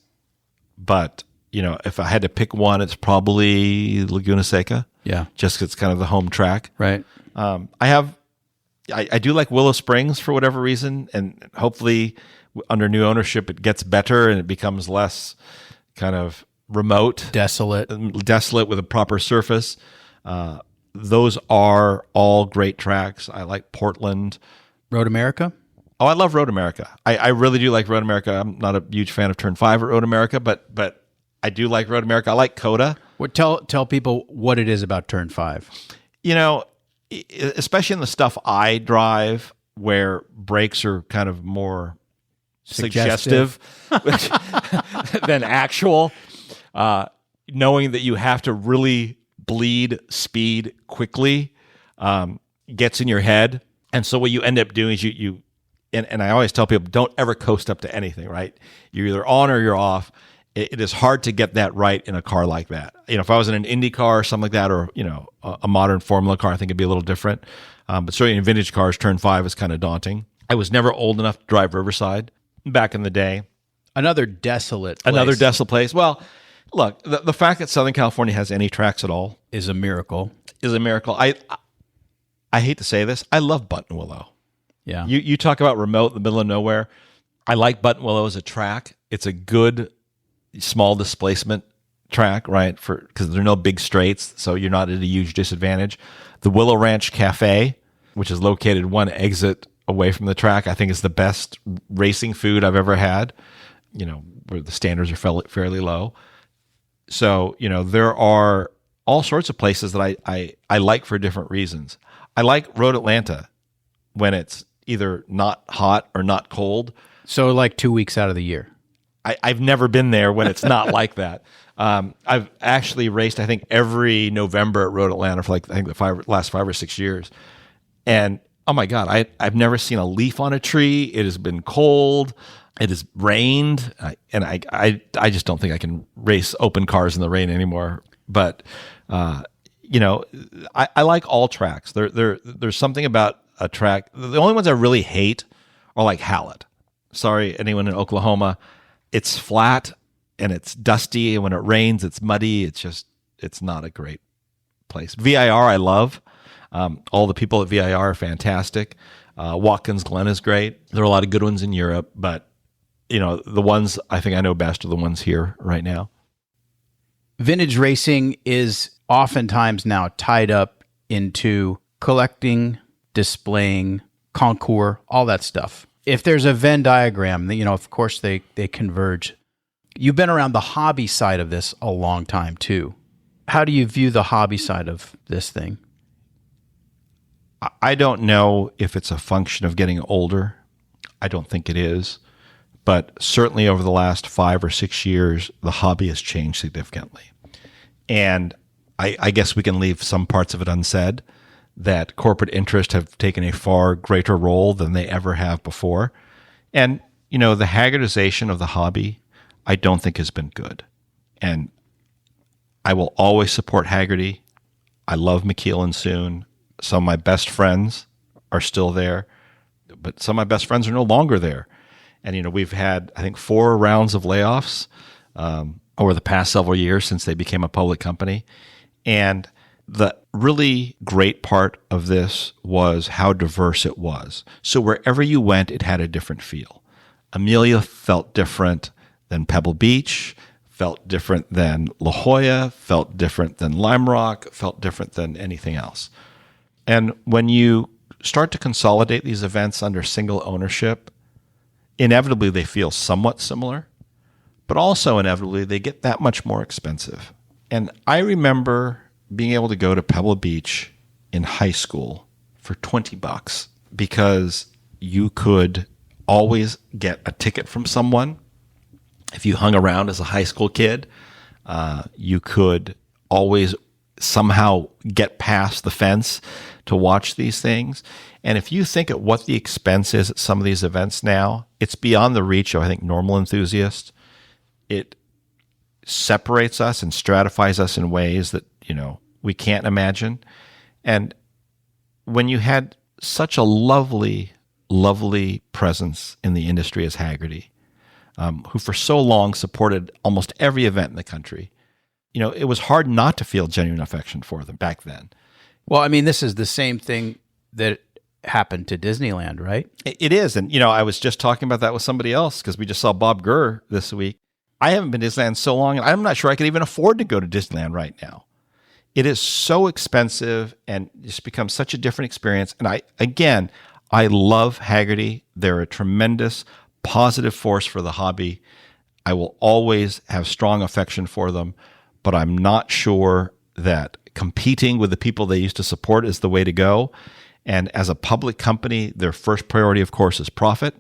But, if I had to pick one, it's probably Laguna Seca. Yeah. Just 'cause it's kind of the home track. Right. I do like Willow Springs for whatever reason. And hopefully under new ownership, it gets better and it becomes less kind of remote, desolate with a proper surface. Those are all great tracks. I like Portland. Road America? Oh, I love Road America. I really do like Road America. I'm not a huge fan of Turn 5 at Road America, but I do like Road America. I like COTA. Tell people what it is about Turn 5. Especially in the stuff I drive where brakes are kind of more suggestive than actual. Knowing that you have to really bleed speed quickly gets in your head. And so what you end up doing is and I always tell people, don't ever coast up to anything, right? You're either on or you're off. It is hard to get that right in a car like that. If I was in an Indy car or something like that, or, a modern Formula car, I think it'd be a little different. But certainly in vintage cars, Turn 5 is kind of daunting. I was never old enough to drive Riverside back in the day. Another desolate place. Well, look, the fact that Southern California has any tracks at all is a miracle. I hate to say this. I love Buttonwillow. Yeah. You talk about remote in the middle of nowhere. I like Buttonwillow as a track. It's a good small displacement track, right? Because there are no big straights, so you're not at a huge disadvantage. The Willow Ranch Cafe, which is located one exit away from the track, I think is the best racing food I've ever had. Where the standards are fairly low. So, there are all sorts of places that I like for different reasons. I like Road Atlanta when it's either not hot or not cold. So like 2 weeks out of the year. I've never been there when it's not like that. I've actually raced, I think, every November at Road Atlanta for the last 5 or 6 years. And oh my God, I've never seen a leaf on a tree. It has been cold. It has rained. And I just don't think I can race open cars in the rain anymore. But, I like all tracks. There's something about a track. The only ones I really hate are like Hallett. Sorry, anyone in Oklahoma. It's flat and it's dusty, and when it rains, it's muddy. It's not a great place. VIR, I love. All the people at VIR are fantastic. Watkins Glen is great. There are a lot of good ones in Europe, but the ones I think I know best are the ones here right now. Vintage racing is oftentimes now tied up into collecting, displaying, concours, all that stuff. If there's a Venn diagram, of course they converge. You've been around the hobby side of this a long time too. How do you view the hobby side of this thing? I don't know if it's a function of getting older. I don't think it is. But certainly over the last 5 or 6 years, the hobby has changed significantly. And I guess we can leave some parts of it unsaid, that corporate interests have taken a far greater role than they ever have before. And, the haggardization of the hobby, I don't think has been good. And I will always support Haggerty. I love McKeel and Soon. Some of my best friends are still there, but some of my best friends are no longer there. And, we've had, I think, 4 rounds of layoffs over the past several years since they became a public company. And the really great part of this was how diverse it was. So wherever you went, it had a different feel. Amelia felt different than Pebble Beach, felt different than La Jolla, felt different than Lime Rock, felt different than anything else. And when you start to consolidate these events under single ownership, inevitably they feel somewhat similar, but also inevitably they get that much more expensive. And I remember being able to go to Pebble Beach in high school for $20 because you could always get a ticket from someone. If you hung around as a high school kid, you could always somehow get past the fence to watch these things. And if you think at what the expense is at some of these events now, it's beyond the reach of, I think, normal enthusiasts. It separates us and stratifies us in ways that, we can't imagine. And when you had such a lovely, lovely presence in the industry as Haggerty, who for so long supported almost every event in the country, it was hard not to feel genuine affection for them back then. Well, I mean, this is the same thing that happened to Disneyland, right? It is. And, I was just talking about that with somebody else because we just saw Bob Gurr this week. I haven't been to Disneyland so long, and I'm not sure I could even afford to go to Disneyland right now. It is so expensive and just becomes such a different experience. And I love Haggerty. They're a tremendous positive force for the hobby. I will always have strong affection for them, but I'm not sure that competing with the people they used to support is the way to go. And as a public company, their first priority, of course, is profit.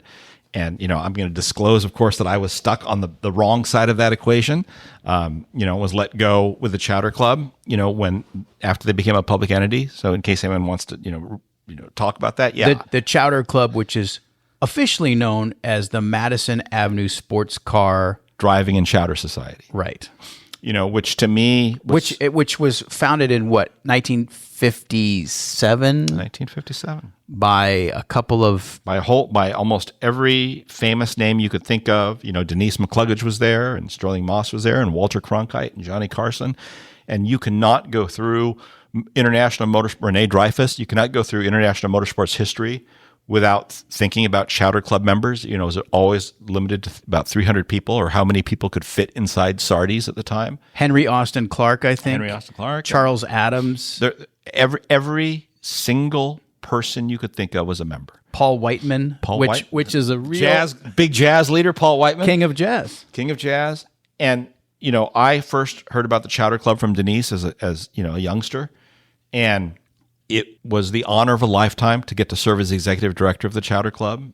And, I'm going to disclose, of course, that I was stuck on the wrong side of that equation. Was let go with the Chowder Club, after they became a public entity. So in case anyone wants to, talk about that. Yeah. The Chowder Club, which is officially known as the Madison Avenue Sports Car Driving and Chowder Society. Right. Which to me was, which was founded in what, 1957? 1957. By almost every famous name you could think of. Denise McCluggage was there, and Sterling Moss was there, and Walter Cronkite, and Johnny Carson. And you cannot go through International Motorsport, Renee Dreyfuss, you cannot go through International Motorsports history without thinking about Chowder Club members. Is it always limited to about 300 people, or how many people could fit inside Sardi's at the time? Henry Austin Clark, I think. Henry Austin Clark. Charles Adams. Every single person you could think of was a member. Paul Whiteman, which is a real big jazz leader. Paul Whiteman, King of Jazz. And I first heard about the Chowder Club from Denise as a youngster, and It was the honor of a lifetime to get to serve as the executive director of the Chowder Club,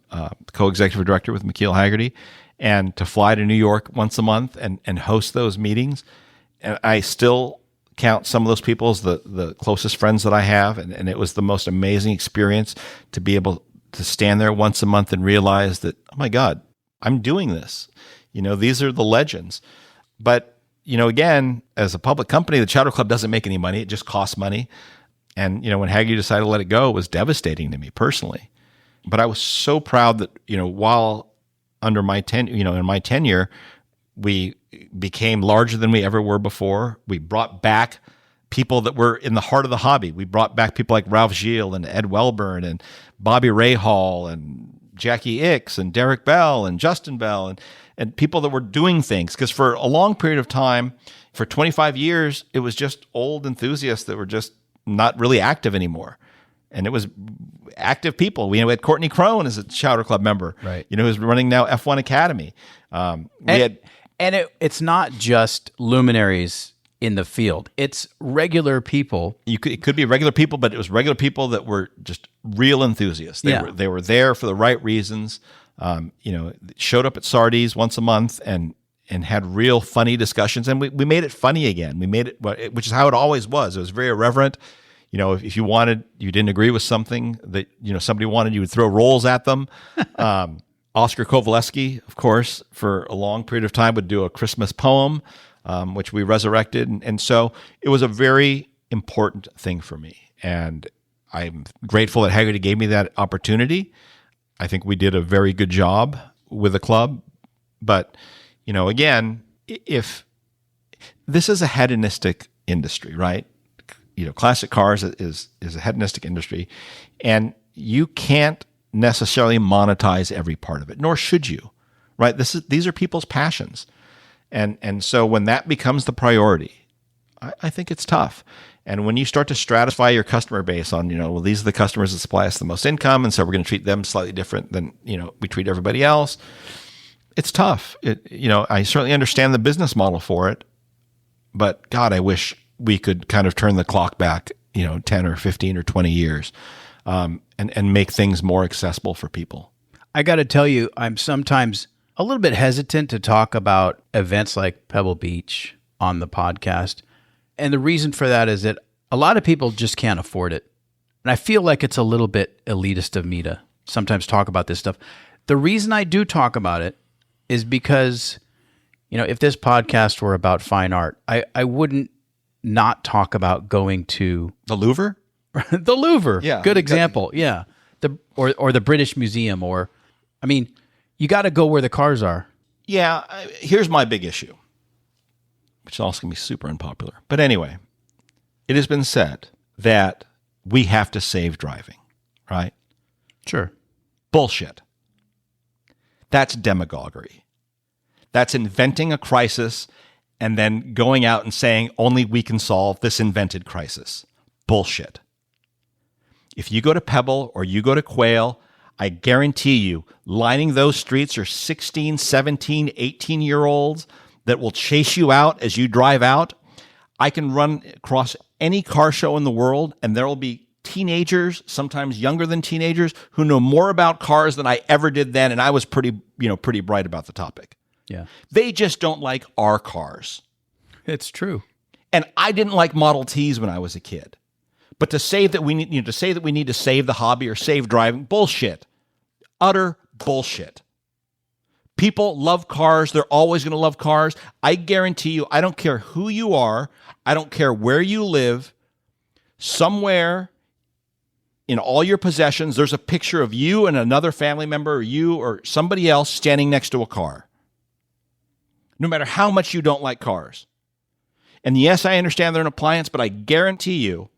co-executive director with McKeel Hagerty, and to fly to New York once a month and host those meetings. And I still count some of those people as the closest friends that I have. And it was the most amazing experience to be able to stand there once a month and realize that, oh my God, I'm doing this. These are the legends. But, again, as a public company, the Chowder Club doesn't make any money. It just costs money. And, when Hagerty decided to let it go, it was devastating to me personally. But I was so proud that, while under my in my tenure, we became larger than we ever were before. We brought back people that were in the heart of the hobby. We brought back people like Ralph Gilles and Ed Welburn and Bobby Rahal and Jackie Ickes and Derek Bell and Justin Bell and people that were doing things. Because for a long period of time, for 25 years, it was just old enthusiasts that were just not really active anymore. And it was active people. We had Courtney Crone as a Chowder Club member, right? Who's running now F1 Academy. It's not just luminaries in the field. It's regular people. It could be regular people, but it was regular people that were just real enthusiasts. They were there for the right reasons. Showed up at Sardi's once a month and had real funny discussions. And we made it funny again. We made it, which is how it always was. It was very irreverent. If you didn't agree with something that, somebody wanted, you would throw rolls at them. Oscar Kowaleski, of course, for a long period of time would do a Christmas poem, which we resurrected. And so it was a very important thing for me. And I'm grateful that Hagerty gave me that opportunity. I think we did a very good job with the club. But, again, if this is a hedonistic industry, right? Classic cars is a hedonistic industry, and you can't necessarily monetize every part of it, nor should you, right? These are people's passions. And so when that becomes the priority, I think it's tough. And when you start to stratify your customer base on, these are the customers that supply us the most income, and so we're going to treat them slightly different than, we treat everybody else, it's tough. I certainly understand the business model for it, but God, I wish we could kind of turn the clock back, 10 or 15 or 20 years, and make things more accessible for people. I got to tell you, I'm sometimes a little bit hesitant to talk about events like Pebble Beach on the podcast. And the reason for that is that a lot of people just can't afford it. And I feel like it's a little bit elitist of me to sometimes talk about this stuff. The reason I do talk about it is because, if this podcast were about fine art, I wouldn't not talk about going to the Louvre. The Louvre, yeah, good example. Yeah, or the British Museum, you got to go where the cars are. Yeah, here's my big issue, which is also going to be super unpopular. But anyway, it has been said that we have to save driving, right? Sure. Bullshit. That's demagoguery. That's inventing a crisis and then going out and saying only we can solve this invented crisis. Bullshit. If you go to Pebble or you go to Quail, I guarantee you, lining those streets are 16, 17, 18-year-olds that will chase you out as you drive out. I can run across any car show in the world, and there will be teenagers, sometimes younger than teenagers, who know more about cars than I ever did then, and I was pretty bright about the topic. Yeah. They just don't like our cars. It's true. And I didn't like Model Ts when I was a kid. But to say that we need to save the hobby or save driving, bullshit. Utter bullshit. People love cars. They're always going to love cars. I guarantee you, I don't care who you are. I don't care where you live. Somewhere in all your possessions, there's a picture of you and another family member or you or somebody else standing next to a car. No matter how much you don't like cars. And yes, I understand they're an appliance, but I guarantee you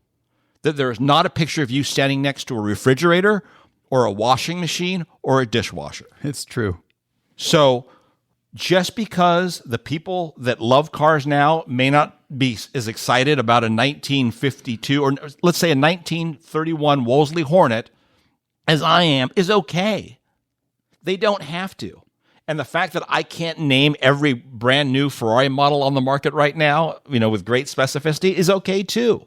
that there is not a picture of you standing next to a refrigerator or a washing machine or a dishwasher. It's true. So just because the people that love cars now may not be as excited about a 1952 or let's say a 1931 Wolseley Hornet as I am is okay. They don't have to. And the fact that I can't name every brand new Ferrari model on the market right now, with great specificity is okay too.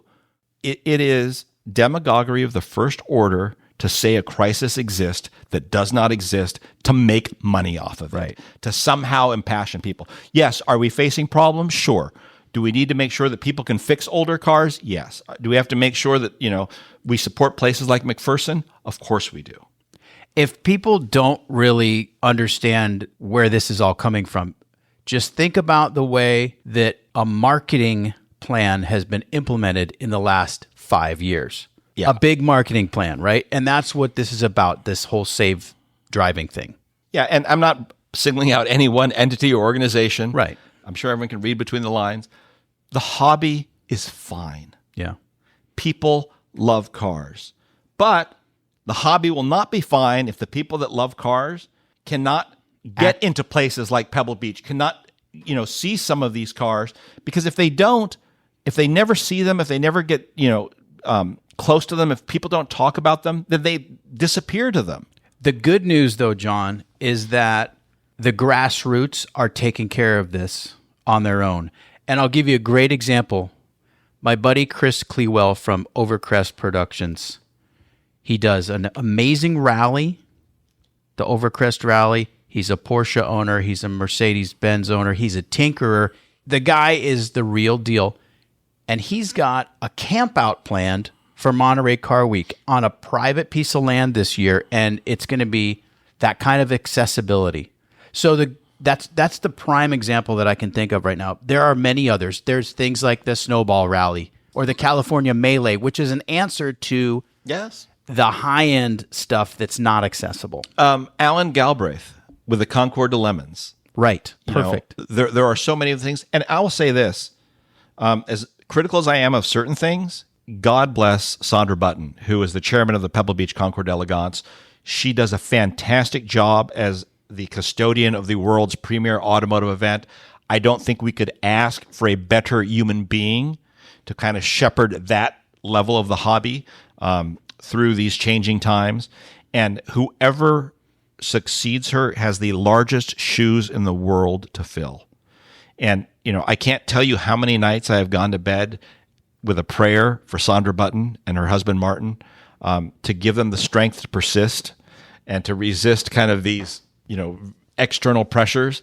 It is demagoguery of the first order to say a crisis exists that does not exist, to make money off of it, Right. to somehow impassion people. Yes, are we facing problems? Sure. Do we need to make sure that people can fix older cars? Yes. Do we have to make sure that, we support places like McPherson? Of course we do. If people don't really understand where this is all coming from, just think about the way that a marketing plan has been implemented in the last 5 years. Yeah. A big marketing plan, right? And that's what this is about, this whole safe driving thing. Yeah, and I'm not singling out any one entity or organization. Right. I'm sure everyone can read between the lines. The hobby is fine. Yeah. People love cars. But the hobby will not be fine if the people that love cars cannot get into places like Pebble Beach, cannot, see some of these cars. Because if they don't, if they never see them, if they never get, close to them, if people don't talk about them, then they disappear to them. The good news, though, John, is that the grassroots are taking care of this on their own. And I'll give you a great example. My buddy Chris Clewell from Overcrest Productions, he does an amazing rally, the Overcrest Rally. He's a Porsche owner. He's a Mercedes-Benz owner. He's a tinkerer. The guy is the real deal. And he's got a camp out planned for Monterey Car Week on a private piece of land this year, and it's going to be that kind of accessibility. So that's the prime example that I can think of right now. There are many others. There's things like the Snowball Rally or the California Melee, which is an answer to the high-end stuff that's not accessible. Alan Galbraith with the Concours de Lemons. Right. Perfect. There are so many things. And I will say this, as critical as I am of certain things, God bless Sandra Button, who is the chairman of the Pebble Beach Concours d'Elegance. She does a fantastic job as the custodian of the world's premier automotive event. I don't think we could ask for a better human being to kind of shepherd that level of the hobby through these changing times. And whoever succeeds her has the largest shoes in the world to fill. And, I can't tell you how many nights I have gone to bed with a prayer for Sandra Button and her husband, Martin, to give them the strength to persist and to resist kind of these, external pressures.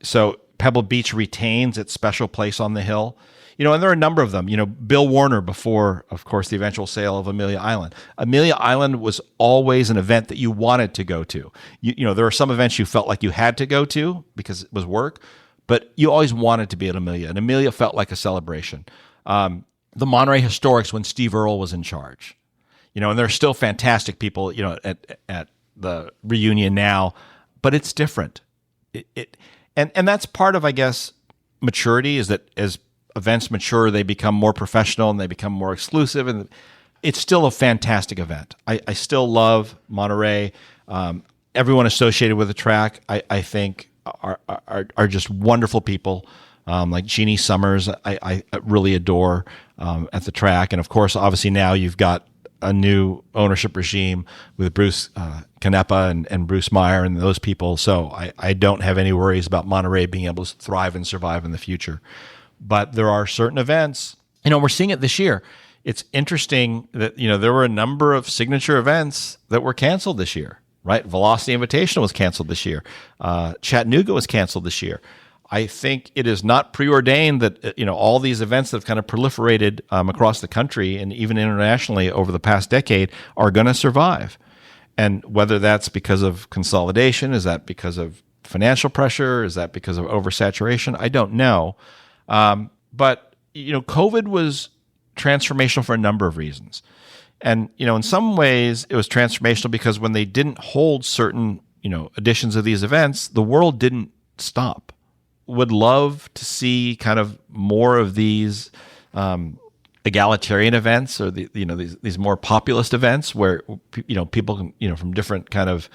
So Pebble Beach retains its special place on the hill. And there are a number of them. Bill Warner before, of course, the eventual sale of Amelia Island. Amelia Island was always an event that you wanted to go to. There are some events you felt like you had to go to because it was work, but you always wanted to be at Amelia. And Amelia felt like a celebration. The Monterey Historics when Steve Earle was in charge. And they're still fantastic people, at the reunion now, but it's different. And that's part of, I guess, maturity, is that as events mature, they become more professional and they become more exclusive. And it's still a fantastic event. I still love Monterey. Everyone associated with the track, I think, are just wonderful people. Like Jeannie Summers, I really adore at the track. And of course, obviously now you've got a new ownership regime with Bruce Canepa and Bruce Meyer and those people. So I don't have any worries about Monterey being able to thrive and survive in the future. But there are certain events, we're seeing it this year. It's interesting that, there were a number of signature events that were canceled this year, right? Velocity Invitational was canceled this year. Chattanooga was canceled this year. I think it is not preordained that, all these events that have kind of proliferated across the country and even internationally over the past decade are going to survive. And whether that's because of consolidation, is that because of financial pressure, is that because of oversaturation? I don't know. But, COVID was transformational for a number of reasons. And, in some ways it was transformational because when they didn't hold certain, editions of these events, the world didn't stop. Would love to see kind of more of these egalitarian events, or these more populist events where people can, from different kind of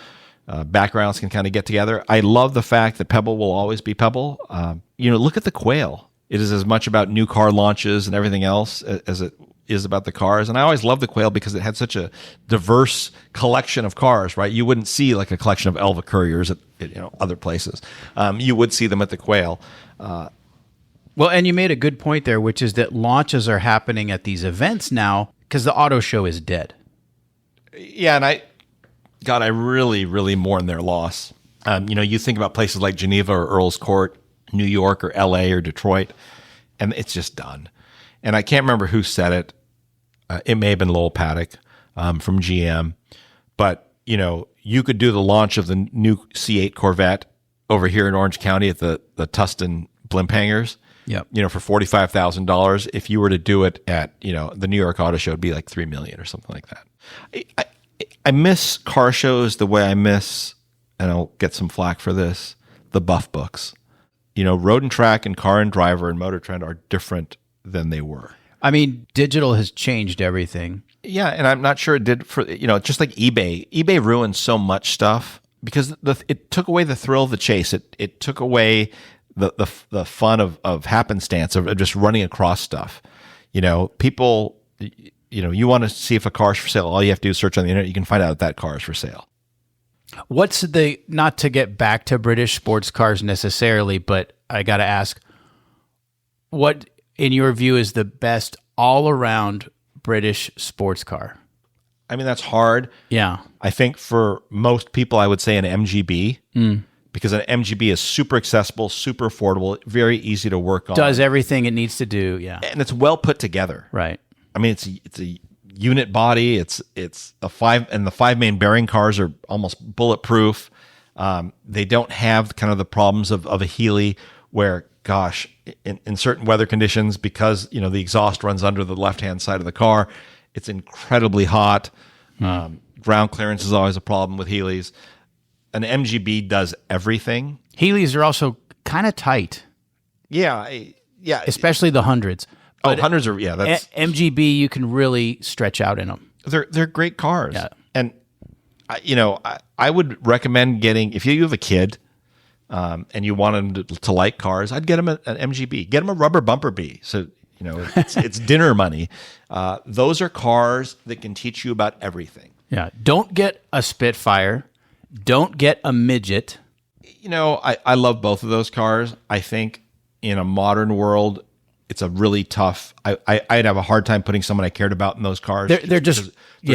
backgrounds can kind of get together. I love the fact that Pebble will always be Pebble. Look at the Quail. It is as much about new car launches and everything else as it is about the cars. And I always loved the Quail because it had such a diverse collection of cars, right? You wouldn't see like a collection of Elva Couriers at other places. You would see them at the Quail. Well, and you made a good point there, which is that launches are happening at these events now because the auto show is dead. Yeah, and I really, really mourn their loss. You think about places like Geneva or Earl's Court, New York or L.A. or Detroit, and it's just done. And I can't remember who said it. It may have been Lowell Paddock from GM, but you could do the launch of the new C8 Corvette over here in Orange County at the Tustin blimp hangars. Yep. For $45,000. If you were to do it at the New York Auto Show, it'd be like $3 million or something like that. I miss car shows the way I miss, and I'll get some flack for this, the Buff books. Road and Track and Car and Driver and Motor Trend are different than they were. I mean, digital has changed everything. Yeah, and I'm not sure it did for just like eBay. eBay ruined so much stuff because it took away the thrill of the chase. It took away the fun of happenstance of just running across stuff. People. You want to see if a car's for sale. All you have to do is search on the internet. You can find out if that car is for sale. What's not to get back to British sports cars necessarily, but I got to ask, what in your view is the best all-around British sports car? I mean, that's hard. Yeah. I think for most people, I would say an MGB because an MGB is super accessible, super affordable, very easy to work on. Does everything it needs to do, yeah. And it's well put together. Right. I mean, it's a unit body. It's a 5, and the 5 main bearing cars are almost bulletproof. They don't have kind of the problems of a Healey where, gosh, in certain weather conditions, because the exhaust runs under the left-hand side of the car, it's incredibly hot. Ground clearance is always a problem with Healeys. An MGB does everything. Healeys are also kind of tight. Yeah. Especially the hundreds. But hundreds are, yeah. That's MGB, you can really stretch out in them. They're great cars. Yeah. And, I would recommend getting, if you have a kid and you want them to like cars, I'd get them an MGB. Get them a rubber bumper B. So, it's dinner money. Those are cars that can teach you about everything. Yeah. Don't get a Spitfire. Don't get a Midget. I love both of those cars. I think in a modern world, it's a really tough. I'd have a hard time putting someone I cared about in those cars. They're just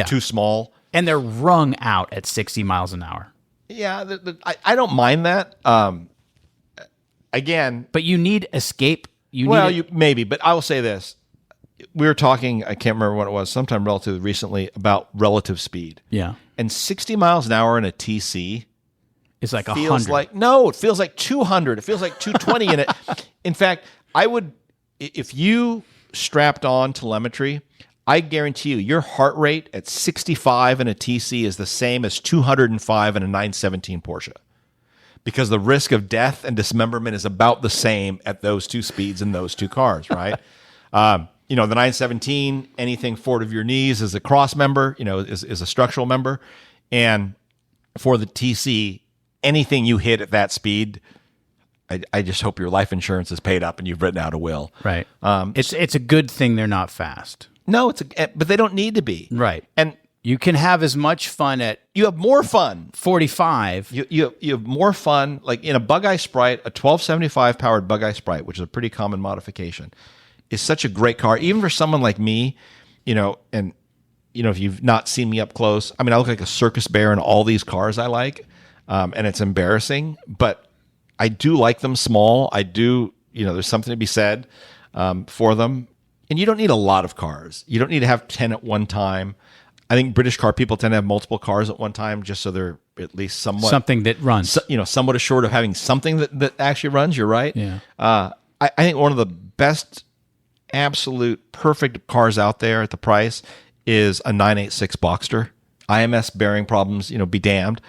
too small, and they're wrung out at 60 miles an hour. Yeah, I don't mind that. Again, but you need escape. Maybe, but I will say this: we were talking. I can't remember what it was. Sometime relatively recently about relative speed. Yeah, and 60 miles an hour in a TC. It's like 100. No, it feels like 200. It feels like 220 in it. In fact, I would. If you strapped on telemetry, I guarantee you your heart rate at 65 in a TC is the same as 205 in a 917 Porsche. Because the risk of death and dismemberment is about the same at those two speeds in those two cars, right? The 917, anything forward of your knees is a cross member, is a structural member. And for the TC, anything you hit at that speed, I just hope your life insurance is paid up and you've written out a will. Right. It's a good thing they're not fast. No, but they don't need to be. Right. And you can have as much fun at you have more fun. 45. You have more fun. Like in a Bug-Eye Sprite, a 1275 powered Bug-Eye Sprite, which is a pretty common modification, is such a great car, even for someone like me. And if you've not seen me up close, I mean, I look like a circus bear in all these cars I like, and it's embarrassing, but I do like them small. I do, there's something to be said for them. And you don't need a lot of cars. You don't need to have 10 at one time. I think British car people tend to have multiple cars at one time just so they're at least somewhat... Something that runs. Somewhat assured of having something that actually runs. You're right. Yeah. I think one of the best, absolute, perfect cars out there at the price is a 986 Boxster. IMS bearing problems, be damned.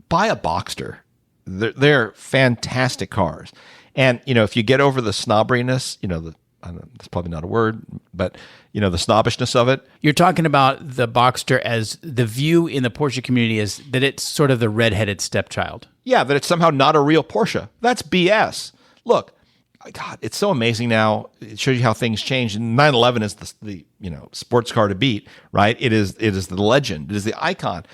Buy a Boxster. They're fantastic cars. And, if you get over the snobberiness, I don't know, that's probably not a word, but, the snobbishness of it. You're talking about the Boxster as the view in the Porsche community is that it's sort of the redheaded stepchild. Yeah, that it's somehow not a real Porsche. That's BS. Look, God, it's so amazing now. It shows you how things change. And 911 is the sports car to beat, right? It is the legend. It is the icon.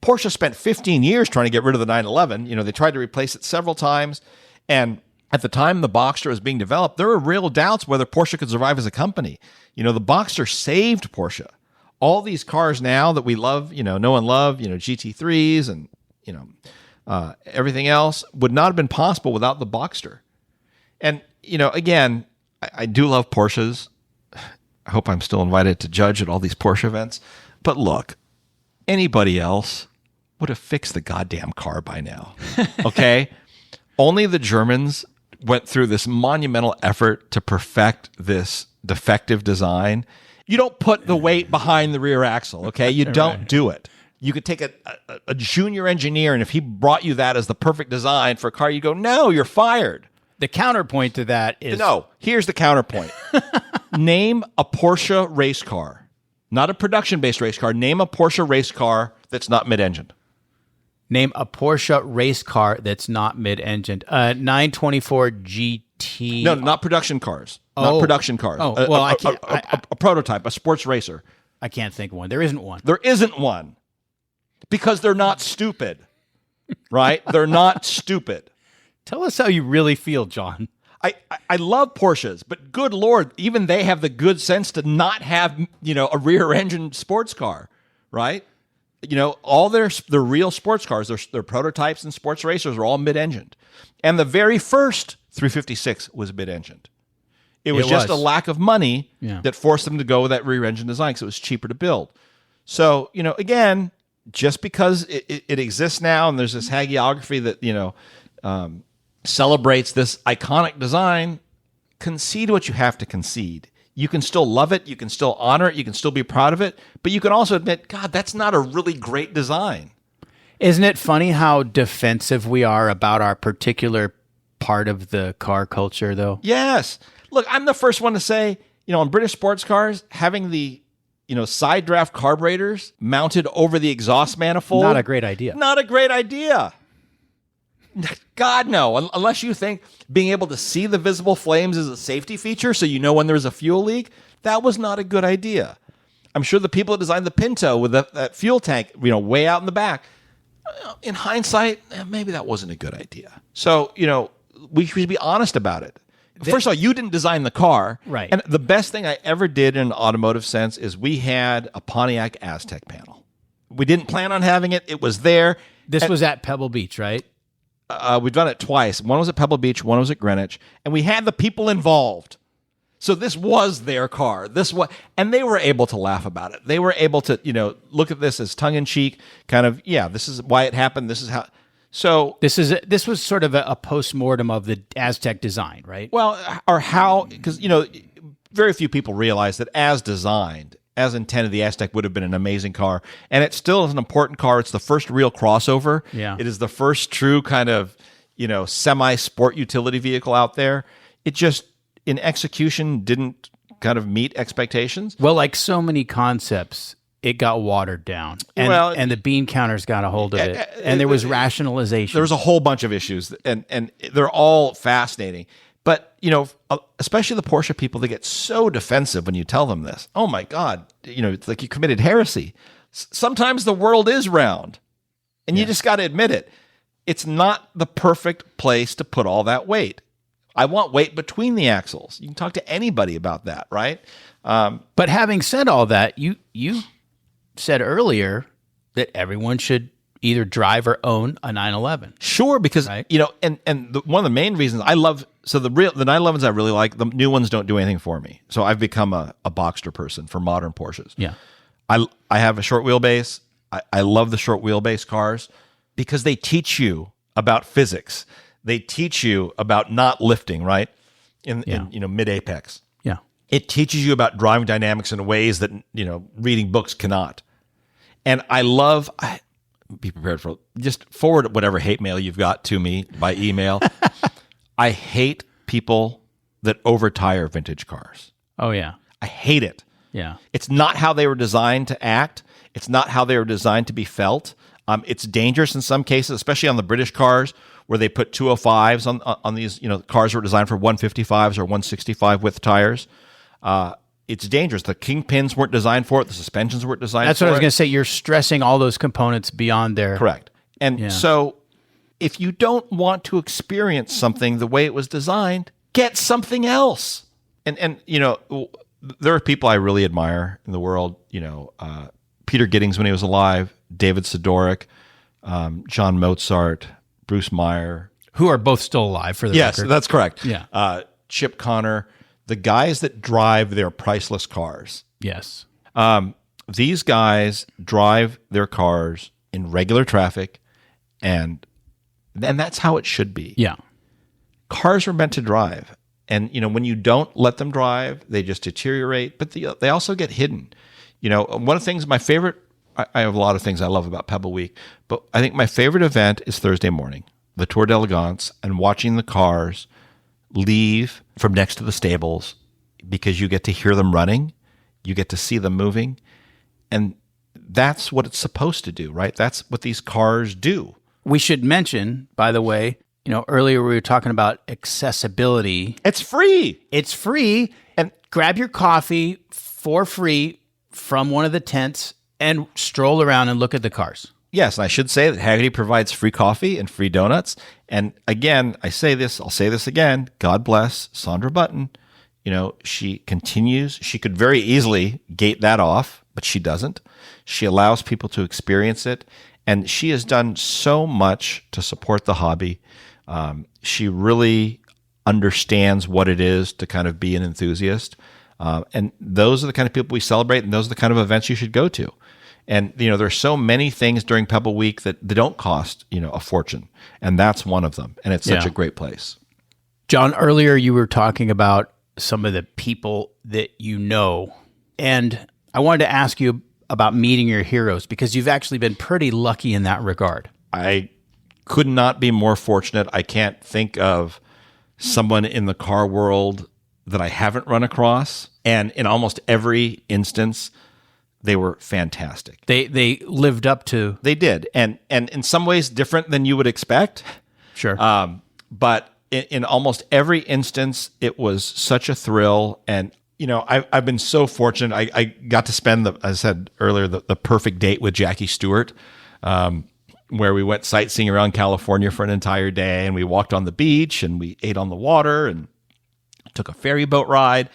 Porsche spent 15 years trying to get rid of the 911. They tried to replace it several times. And at the time the Boxster was being developed, there were real doubts whether Porsche could survive as a company. The Boxster saved Porsche. all these cars now that we love, know and love, GT3s and, everything else would not have been possible without the Boxster. And, again, I do love Porsches. I hope I'm still invited to judge at all these Porsche events. But look, anybody else would have fixed the goddamn car by now. Okay? Only the Germans went through this monumental effort to perfect this defective design. You don't put the weight behind the rear axle, okay? You don't do it. You could take a junior engineer, and if he brought you that as the perfect design for a car, you go, no, you're fired. The counterpoint to that is... No, here's the counterpoint. Name a Porsche race car. Not a production-based race car. Name a Porsche race car that's not mid-engined. Name a Porsche race car that's not mid-engined. 924 GT. No, not production cars. Not production cars. Oh, well, I can't. A prototype, a sports racer. I can't think of one. There isn't one. There isn't one. Because they're not stupid. Right? They're not stupid. Tell us how you really feel, John. I love Porsches, but good Lord, even they have the good sense to not have, a rear-engine sports car, right? All their real sports cars, their prototypes and sports racers are all mid-engined. And the very first 356 was mid-engined. It was just a lack of money that forced them to go with that rear-engine design because it was cheaper to build. So, again, just because it exists now and there's this hagiography that, celebrates this iconic design, concede what you have to concede. You can still love it. You can still honor it. You can still be proud of it. But you can also admit, God, that's not a really great design. Isn't it funny how defensive we are about our particular part of the car culture, though? Yes. Look, I'm the first one to say, on British sports cars, having the, side draft carburetors mounted over the exhaust manifold. Not a great idea. Not a great idea. God, no. Unless you think being able to see the visible flames is a safety feature so you know when there's a fuel leak, that was not a good idea. I'm sure the people that designed the Pinto with that fuel tank, way out in the back, in hindsight, maybe that wasn't a good idea. So, we should be honest about it. First of all, you didn't design the car. Right. And the best thing I ever did in an automotive sense is we had a Pontiac Aztec panel. We didn't plan on having it. It was there. This was at Pebble Beach, right? We've done it twice. One was at Pebble Beach, one was at Greenwich, and we had the people involved. So this was their car. And they were able to laugh about it. They were able to, look at this as tongue-in-cheek, kind of, this is why it happened. This is how. So this was sort of a post-mortem of the Aztec design, right? Well, or how, because, very few people realize that as designed, as intended, the Aztec would have been an amazing car. And it still is an important car. It's the first real crossover. Yeah. It is the first true kind of, semi-sport utility vehicle out there. It just, in execution, didn't kind of meet expectations. Well, like so many concepts, it got watered down. And the bean counters got a hold of it. And there was rationalization. There was a whole bunch of issues, and they're all fascinating. But, especially the Porsche people, they get so defensive when you tell them this. Oh, my God. It's like you committed heresy. Sometimes the world is round, and you just got to admit it. It's not the perfect place to put all that weight. I want weight between the axles. You can talk to anybody about that, right? But having said all that, you said earlier that everyone should either drive or own a 911. Sure, because, right? One of the main reasons I love, so the 911s I really like, the new ones don't do anything for me. So I've become a Boxster person for modern Porsches. Yeah. I have a short wheelbase. I love the short wheelbase cars because they teach you about physics. They teach you about not lifting, right? In mid-apex. Yeah. It teaches you about driving dynamics in ways that, reading books cannot. And be prepared for, just forward whatever hate mail you've got to me by email. I hate people that overtire vintage cars. Oh, yeah. I hate it. Yeah. It's not how they were designed to act. It's not how they were designed to be felt. It's dangerous in some cases, especially on the British cars where they put 205s on these, cars that were designed for 155s or 165 width tires. It's dangerous. The kingpins weren't designed for it. The suspensions weren't designed for it. That's what I was going to say. You're stressing all those components beyond their... Correct. And so if you don't want to experience something the way it was designed, get something else. And there are people I really admire in the world. Peter Giddings when he was alive, David Sidoric, John Mozart, Bruce Meyer. Who are both still alive for the Yes, record. that's correct. Yeah. Chip Connor, the guys that drive their priceless cars. Yes. These guys drive their cars in regular traffic, and that's how it should be. Yeah. Cars are meant to drive. And, when you don't let them drive, they just deteriorate, but they also get hidden. One of the things, my favorite, I have a lot of things I love about Pebble Week, but I think my favorite event is Thursday morning, the Tour d'Elegance, and watching the cars leave from next to the stables, because you get to hear them running, you get to see them moving, and that's what it's supposed to do, right? That's what these cars do. We should mention, by the way, earlier we were talking about accessibility. It's free. It's free. And grab your coffee for free from one of the tents and stroll around and look at the cars. Yes, and I should say that Haggerty provides free coffee and free donuts. And again, I say this, I'll say this again, God bless Sandra Button. She continues. She could very easily gate that off, but she doesn't. She allows people to experience it. And she has done so much to support the hobby. She really understands what it is to kind of be an enthusiast. And those are the kind of people we celebrate, and those are the kind of events you should go to. And, there's so many things during Pebble Week that they don't cost, a fortune. And that's one of them. And it's such a great place. John, earlier you were talking about some of the people that you know. And I wanted to ask you about meeting your heroes, because you've actually been pretty lucky in that regard. I could not be more fortunate. I can't think of someone in the car world that I haven't run across. And in almost every instance, they were fantastic. They lived up to... They did. And in some ways different than you would expect. Sure. But in almost every instance, it was such a thrill. And, I've been so fortunate. I got to spend, as I said earlier, the perfect date with Jackie Stewart, where we went sightseeing around California for an entire day, and we walked on the beach, and we ate on the water, and took a ferry boat ride.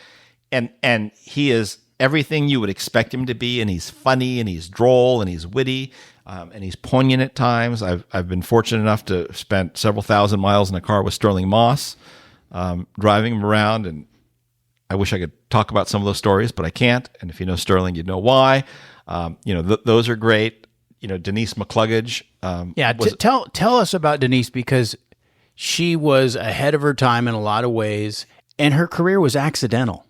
And he is everything you would expect him to be, and he's funny, and he's droll, and he's witty, and he's poignant at times. I've been fortunate enough to spend several thousand miles in a car with Sterling Moss, driving him around, and I wish I could talk about some of those stories, but I can't. And if you know Sterling, you'd know why. Those are great. Denise McCluggage. Tell us about Denise, because she was ahead of her time in a lot of ways, and her career was accidental.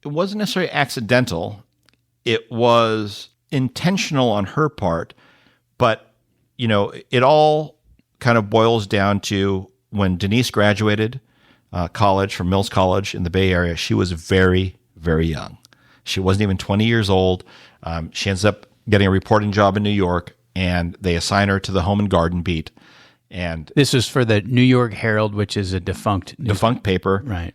It wasn't necessarily accidental. It was intentional on her part, but it all kind of boils down to when Denise graduated college from Mills College in the Bay Area. She was very, very young. She wasn't even 20 years old. She ends up getting a reporting job in New York, and they assign her to the Home and Garden beat. And this is for the New York Herald, which is a defunct paper, right?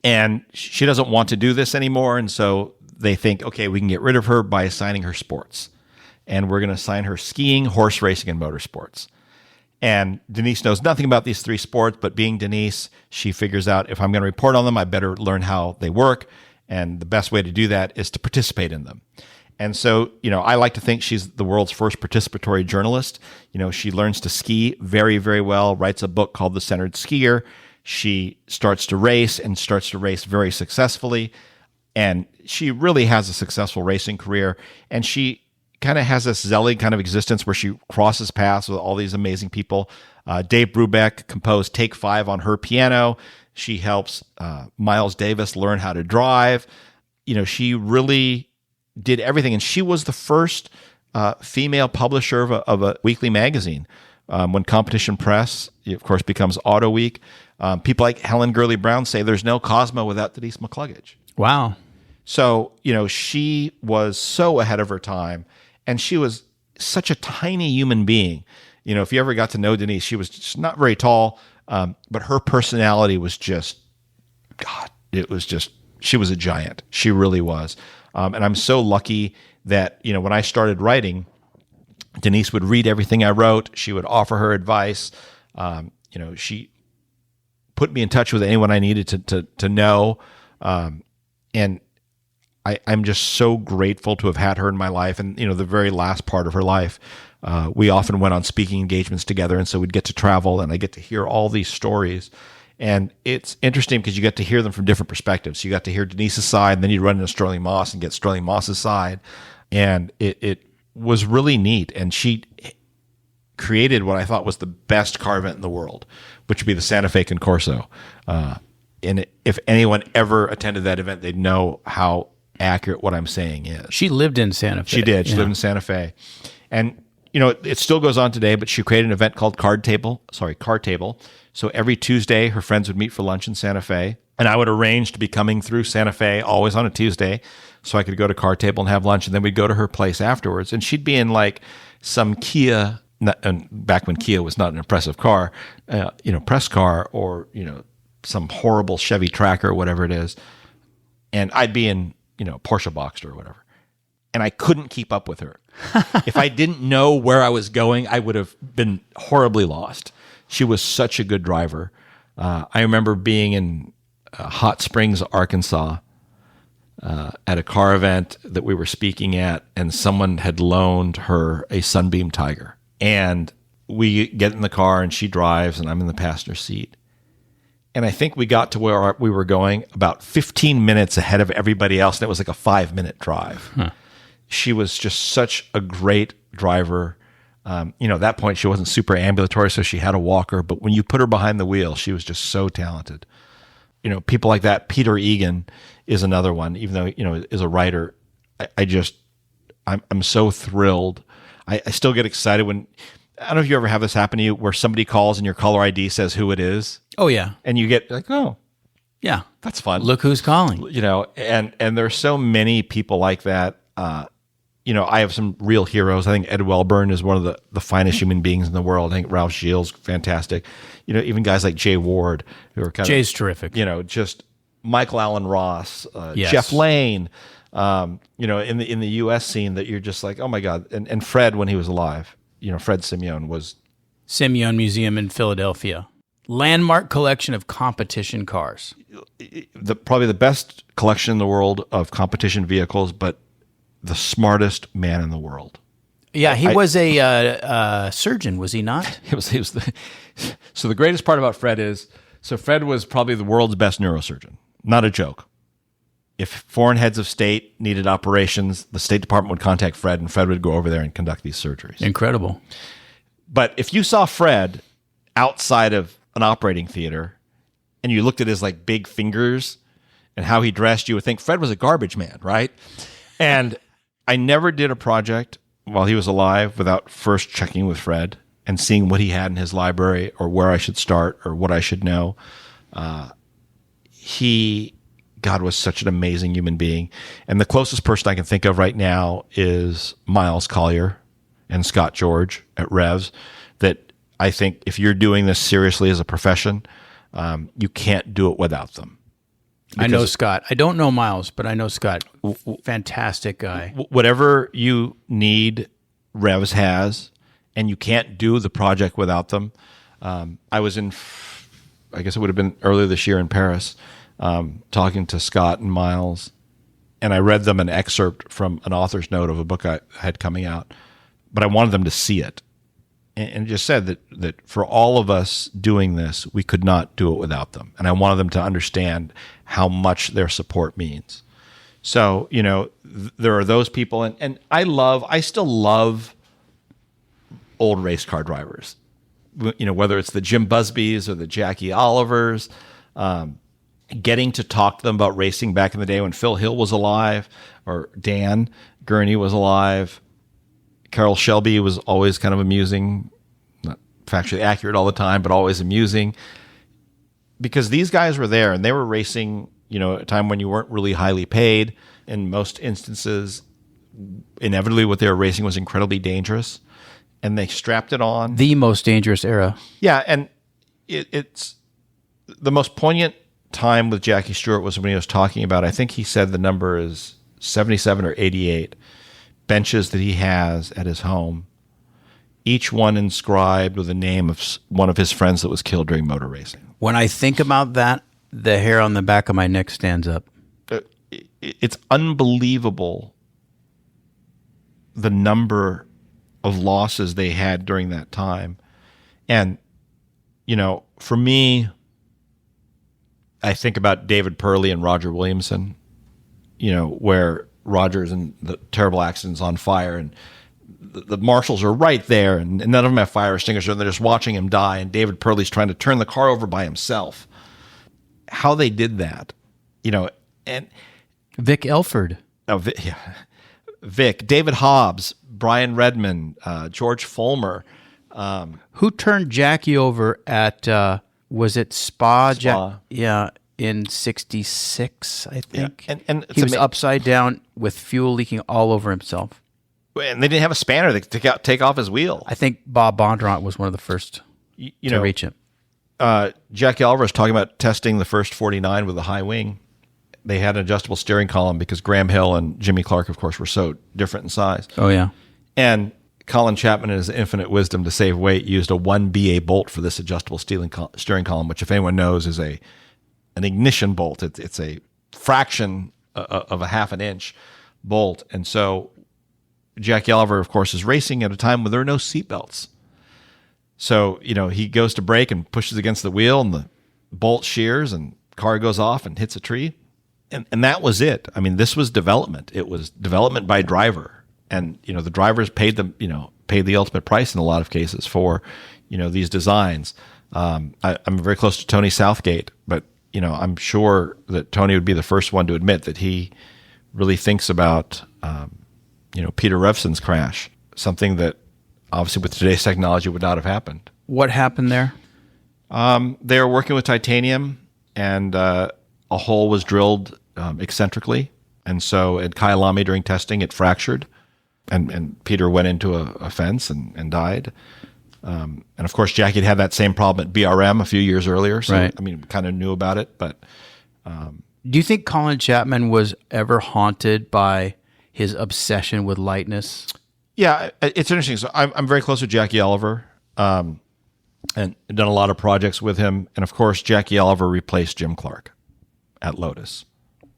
And she doesn't want to do this anymore, and so they think, okay, we can get rid of her by assigning her sports, and we're going to assign her skiing, horse racing, and motorsports. And Denise knows nothing about these three sports, but being Denise, she figures out, if I'm going to report on them, I better learn how they work, and the best way to do that is to participate in them. And so, I like to think she's the world's first participatory journalist. She learns to ski very, very well, writes a book called The Centered Skier. She starts to race very successfully. And she really has a successful racing career. And she kind of has this Zelly kind of existence where she crosses paths with all these amazing people. Dave Brubeck composed Take 5 on her piano. She helps Miles Davis learn how to drive. She really did everything. And she was the first female publisher of a weekly magazine. When Competition Press, of course, becomes Auto Week, people like Helen Gurley Brown say there's no Cosmo without Denise McCluggage. Wow. So, she was so ahead of her time, and she was such a tiny human being. If you ever got to know Denise, she was just not very tall, but her personality was just, she was a giant. She really was. And I'm so lucky that, when I started writing, Denise would read everything I wrote. She would offer her advice. She put me in touch with anyone I needed to know. And I'm just so grateful to have had her in my life. And, the very last part of her life, we often went on speaking engagements together. And so we'd get to travel and I get to hear all these stories. And it's interesting because you get to hear them from different perspectives. You got to hear Denise's side, and then you run into Sterling Moss and get Sterling Moss's side. And it was really neat. And she created what I thought was the best car event in the world, which would be the Santa Fe Concorso. And if anyone ever attended that event, they'd know how accurate what I'm saying is. She lived in Santa Fe. She did. She lived in Santa Fe. And, it still goes on today, but she created an event called Car Table. So every Tuesday, her friends would meet for lunch in Santa Fe. And I would arrange to be coming through Santa Fe always on a Tuesday so I could go to Car Table and have lunch. And then we'd go to her place afterwards. And she'd be in like some Kia, and back when Kia was not an impressive car, press car, or, some horrible Chevy Tracker or whatever it is. And I'd be in, Porsche Boxster or whatever. And I couldn't keep up with her. If I didn't know where I was going, I would have been horribly lost. She was such a good driver. I remember being in Hot Springs, Arkansas, at a car event that we were speaking at, and someone had loaned her a Sunbeam Tiger. And we get in the car, and she drives, and I'm in the passenger seat. And I think we got to where we were going about 15 minutes ahead of everybody else, and it was like a 5-minute drive. She was just such a great driver. At that point, she wasn't super ambulatory, so she had a walker. But when you put her behind the wheel, she was just so talented. People like that. Peter Egan is another one, even though, is a writer. I'm so thrilled. I still get excited when, I don't know if you ever have this happen to you, where somebody calls and your caller ID says who it is. Oh, yeah. And you get like, oh, yeah, that's fun. Look who's calling. And there's so many people like that. I have some real heroes. I think Ed Welburn is one of the finest human beings in the world. I think Ralph Gilles, fantastic. Even guys like Jay Ward, who are Jay's terrific. Just Michael Allen Ross, Yes. Jeff Lane, in the U.S. scene that you're just like, oh my God. And Fred, when he was alive, Fred Simeone was. Simeone Museum in Philadelphia. Landmark collection of competition cars. Probably the best collection in the world of competition vehicles, but the smartest man in the world. Yeah, he was a surgeon, was he not? So the greatest part about Fred is, Fred was probably the world's best neurosurgeon. Not a joke. If foreign heads of state needed operations, the State Department would contact Fred, and Fred would go over there and conduct these surgeries. Incredible. But if you saw Fred outside of an operating theater and you looked at his like big fingers and how he dressed, you would think Fred was a garbage man, right? And I never did a project while he was alive without first checking with Fred and seeing what he had in his library or where I should start or what I should know. God was such an amazing human being. And the closest person I can think of right now is Miles Collier and Scott George at Revs, that I think if you're doing this seriously as a profession, you can't do it without them. I know Scott. I don't know Miles, but I know Scott. Fantastic guy. Whatever you need, Revs has, and you can't do the project without them. I was I guess it would have been earlier this year in Paris, talking to Scott and Miles, and I read them an excerpt from an author's note of a book I had coming out, but I wanted them to see it. And just said that for all of us doing this, we could not do it without them. And I wanted them to understand how much their support means. So, there are those people. And I still love old race car drivers, whether it's the Jim Busbys or the Jackie Olivers, getting to talk to them about racing back in the day when Phil Hill was alive or Dan Gurney was alive. Carroll Shelby was always kind of amusing, not factually accurate all the time, but always amusing, because these guys were there and they were racing, at a time when you weren't really highly paid. In most instances, inevitably what they were racing was incredibly dangerous, and they strapped it on. The most dangerous era. Yeah, and it's the most poignant time with Jackie Stewart was when he was talking about, I think he said the number is 77 or 88 benches that he has at his home, each one inscribed with the name of one of his friends that was killed during motor racing. When I think about that, the hair on the back of my neck stands up. it's unbelievable the number of losses they had during that time. And, for me, I think about David Purley and Roger Williamson, where Roger's in the terrible accidents on fire, and the marshals are right there, and none of them have fire extinguishers, and they're just watching him die, and David Purley's trying to turn the car over by himself. How they did that, and Vic Elford. Oh, Vic, David Hobbs, Brian Redmond, George Fulmer. Who turned Jackie over at, was it Spa? Spa. In 66, I think. Yeah. And he was upside down with fuel leaking all over himself. And they didn't have a spanner to take off his wheel. I think Bob Bondurant was one of the first to reach him. Jackie Oliver was talking about testing the first 49 with a high wing. They had an adjustable steering column because Graham Hill and Jimmy Clark, of course, were so different in size. Oh, yeah. And Colin Chapman, in his infinite wisdom to save weight, used a 1BA bolt for this adjustable steering column, which, if anyone knows, is an ignition bolt. It's a fraction of a half an inch bolt. And so Jackie Oliver, of course, is racing at a time when there are no seatbelts. So, he goes to brake and pushes against the wheel, and the bolt shears, and car goes off and hits a tree. And that was it. I mean, this was development. It was development by driver. And, the drivers paid the ultimate price in a lot of cases for, these designs. I'm very close to Tony Southgate, but, I'm sure that Tony would be the first one to admit that he really thinks about, Peter Revson's crash, something that obviously with today's technology would not have happened. What happened there? They were working with titanium, and a hole was drilled eccentrically. And so at Kyalami during testing, it fractured, and Peter went into a fence and died. And of course, Jackie had that same problem at BRM a few years earlier. So, right. I mean, we kind of knew about it, but... Do you think Colin Chapman was ever haunted by his obsession with lightness? Yeah, it's interesting. So I'm very close with Jackie Oliver, and done a lot of projects with him. And of course, Jackie Oliver replaced Jim Clark at Lotus.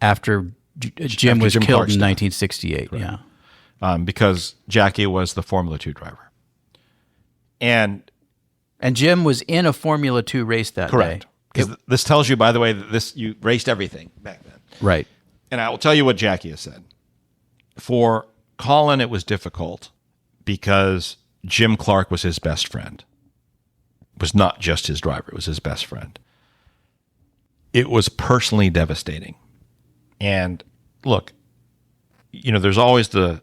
After Jim was killed in 1968, right. Yeah. Because Jackie was the Formula 2 driver. And Jim was in a Formula 2 race that correct. day. Because this tells you, by the way, that you raced everything back then. Right. And I will tell you what Jackie has said. For Colin, it was difficult because Jim Clark was his best friend. It was not just his driver. It was his best friend. It was personally devastating. And look, there's always the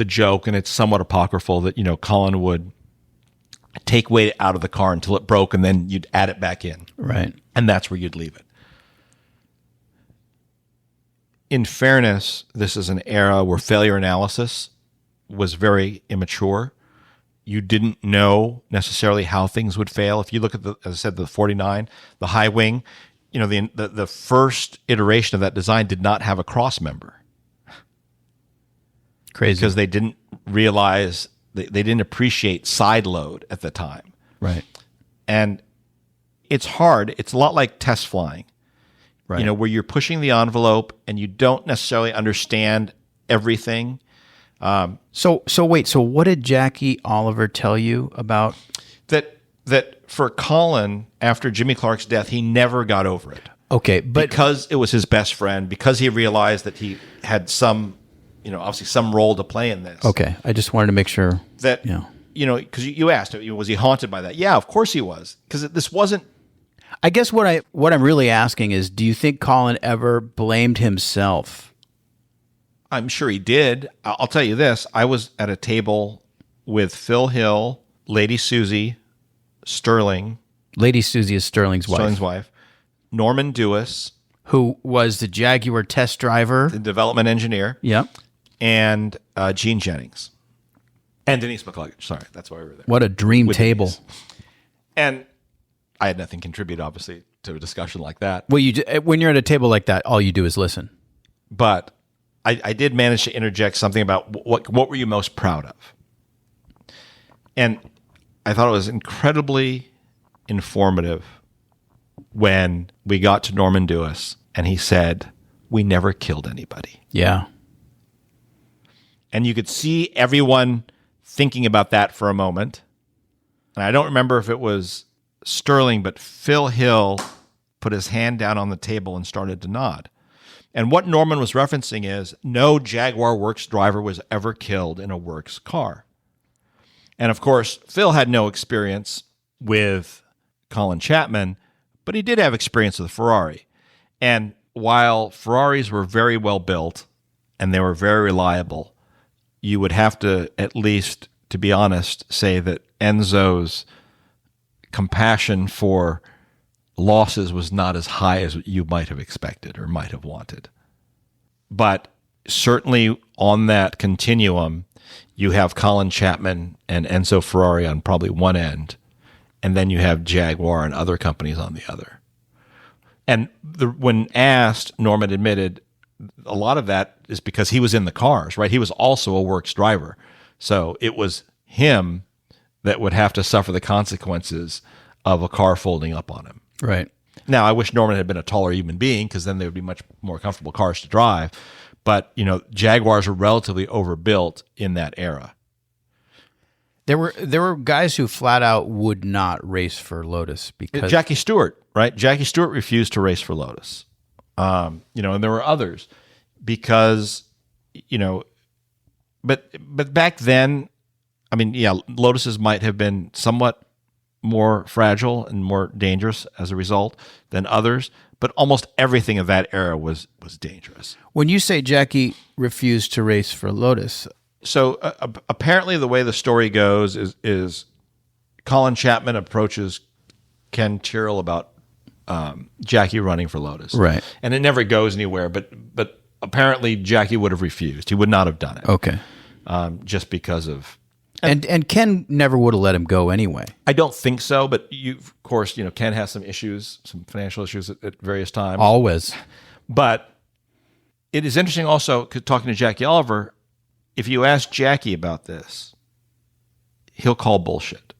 joke, and it's somewhat apocryphal, that, Colin would take weight out of the car until it broke, and then you'd add it back in. Right. And that's where you'd leave it. In fairness, this is an era where failure analysis was very immature. You didn't know necessarily how things would fail. If you look at as I said, the 49, the high wing, the first iteration of that design did not have a cross member. Crazy. Because they didn't realize, they didn't appreciate side load at the time. Right. And it's hard. It's a lot like test flying. Right. Where you're pushing the envelope and you don't necessarily understand everything. So wait. So what did Jackie Oliver tell you about that for Colin, after Jimmy Clark's death, he never got over it. Okay, but because it was his best friend, because he realized that he had some, obviously some role to play in this. Okay, I just wanted to make sure that because you asked, was he haunted by that? Yeah, of course he was, because this wasn't. I guess what I'm really asking is, do you think Colin ever blamed himself? I'm sure he did. I'll tell you this. I was at a table with Phil Hill, Lady Susie, Sterling. Lady Susie is Sterling's wife. Norman Dewis. Who was the Jaguar test driver. The development engineer. Yep. And Gene Jennings. And Denise McCluggage. Sorry, that's why we were there. What a dream table. Denise. And I had nothing contribute, obviously, to a discussion like that. Well, when you're at a table like that, all you do is listen. But I did manage to interject something about what were you most proud of? And I thought it was incredibly informative when we got to Norman Dewis and he said, we never killed anybody. Yeah. And you could see everyone thinking about that for a moment. And I don't remember if it was Sterling, but Phil Hill put his hand down on the table and started to nod. And what Norman was referencing is no Jaguar Works driver was ever killed in a Works car. And of course, Phil had no experience with Colin Chapman, but he did have experience with a Ferrari. And while Ferraris were very well built and they were very reliable, you would have to, at least to be honest, say that Enzo's compassion for losses was not as high as you might have expected or might have wanted. But certainly on that continuum, you have Colin Chapman and Enzo Ferrari on probably one end, and then you have Jaguar and other companies on the other. And when asked, Norman admitted a lot of that is because he was in the cars, right? He was also a Works driver. So it was him that would have to suffer the consequences of a car folding up on him. Right. Now, I wish Norman had been a taller human being because then they would be much more comfortable cars to drive. But, Jaguars were relatively overbuilt in that era. There were guys who flat out would not race for Lotus because Jackie Stewart, right? Jackie Stewart refused to race for Lotus. And there were others because, but back then, Lotuses might have been somewhat more fragile and more dangerous as a result than others, but almost everything of that era was dangerous. When you say Jackie refused to race for Lotus, so apparently the way the story goes is Colin Chapman approaches Ken Tyrrell about Jackie running for Lotus, right? And it never goes anywhere. But apparently Jackie would have refused. He would not have done it. Okay, just because of. And Ken never would have let him go anyway. I don't think so, but of course, Ken has some issues, some financial issues at various times. Always. But it is interesting also, talking to Jackie Oliver, if you ask Jackie about this, he'll call bullshit.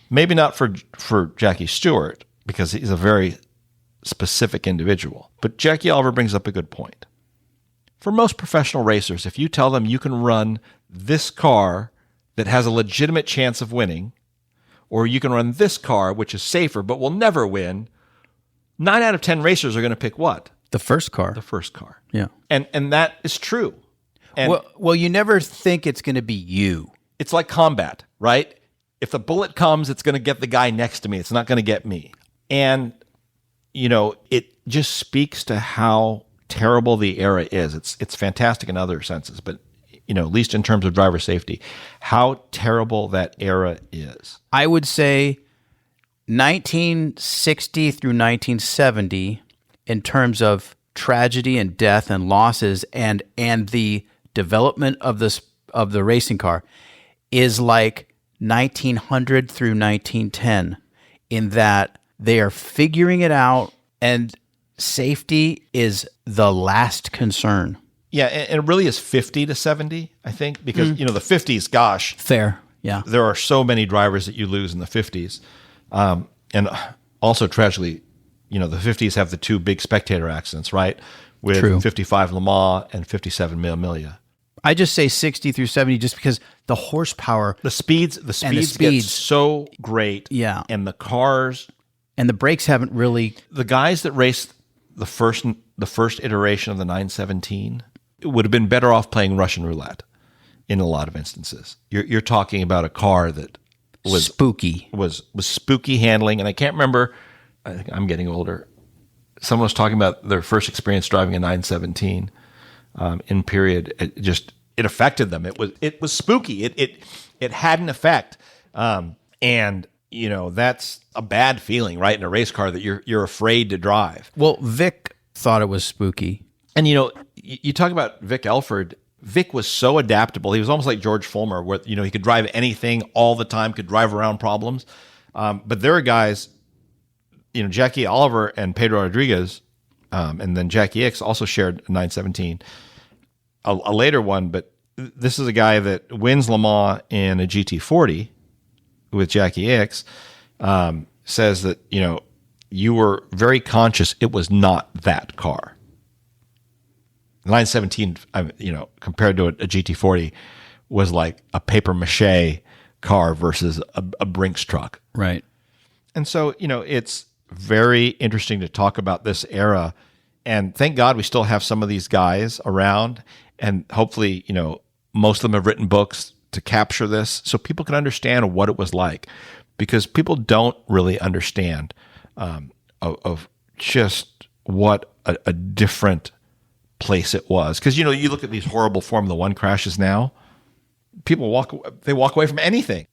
Maybe not for Jackie Stewart, because he's a very specific individual. But Jackie Oliver brings up a good point. For most professional racers, if you tell them you can run this car that has a legitimate chance of winning, or you can run this car, which is safer but will never win, 9 out of 10 racers are going to pick what? The first car. The first car. Yeah. And that is true. And well, you never think it's going to be you. It's like combat, right? If the bullet comes, it's going to get the guy next to me. It's not going to get me. And, it just speaks to how terrible the era is. It's fantastic in other senses, but at least in terms of driver safety, how terrible that era is. I would say 1960 through 1970, in terms of tragedy and death and losses and the development of the racing car, is like 1900 through 1910, in that they are figuring it out and safety is the last concern. Yeah, and it really is 50 to 70, I think, because, the 50s, gosh. Fair, yeah. There are so many drivers that you lose in the 50s. And also, tragically, the 50s have the two big spectator accidents, right? With True. 55 Le Mans and 57 Mille Miglia. I just say 60 through 70 just because the horsepower. The speeds get so great. Yeah. And the cars. And the brakes haven't really. The guys that raced the first iteration of the 917 would have been better off playing Russian roulette in a lot of instances. You're talking about a car that was spooky, was spooky handling, and I can't remember. I think I'm getting older. Someone was talking about their first experience driving a 917 in period. It affected them. It was spooky. It had an effect, and that's a bad feeling, right? In a race car that you're afraid to drive. Well, Vic thought it was spooky. And, you talk about Vic Elford. Vic was so adaptable. He was almost like George Fulmer, where, he could drive anything all the time, could drive around problems. But there are guys, Jackie Oliver and Pedro Rodriguez, and then Jackie Ickx also shared a 917, a later one. But this is a guy that wins Le Mans in a GT40 with Jackie Ickx, says that, you were very conscious it was not that car. The 917, compared to a GT40, was like a paper mache car versus a Brinks truck. Right. And so, it's very interesting to talk about this era. And thank God we still have some of these guys around. And hopefully, most of them have written books to capture this so people can understand what it was like. Because people don't really understand of just what a different place it was. Because, you look at these horrible Formula One crashes now, people walk away from anything.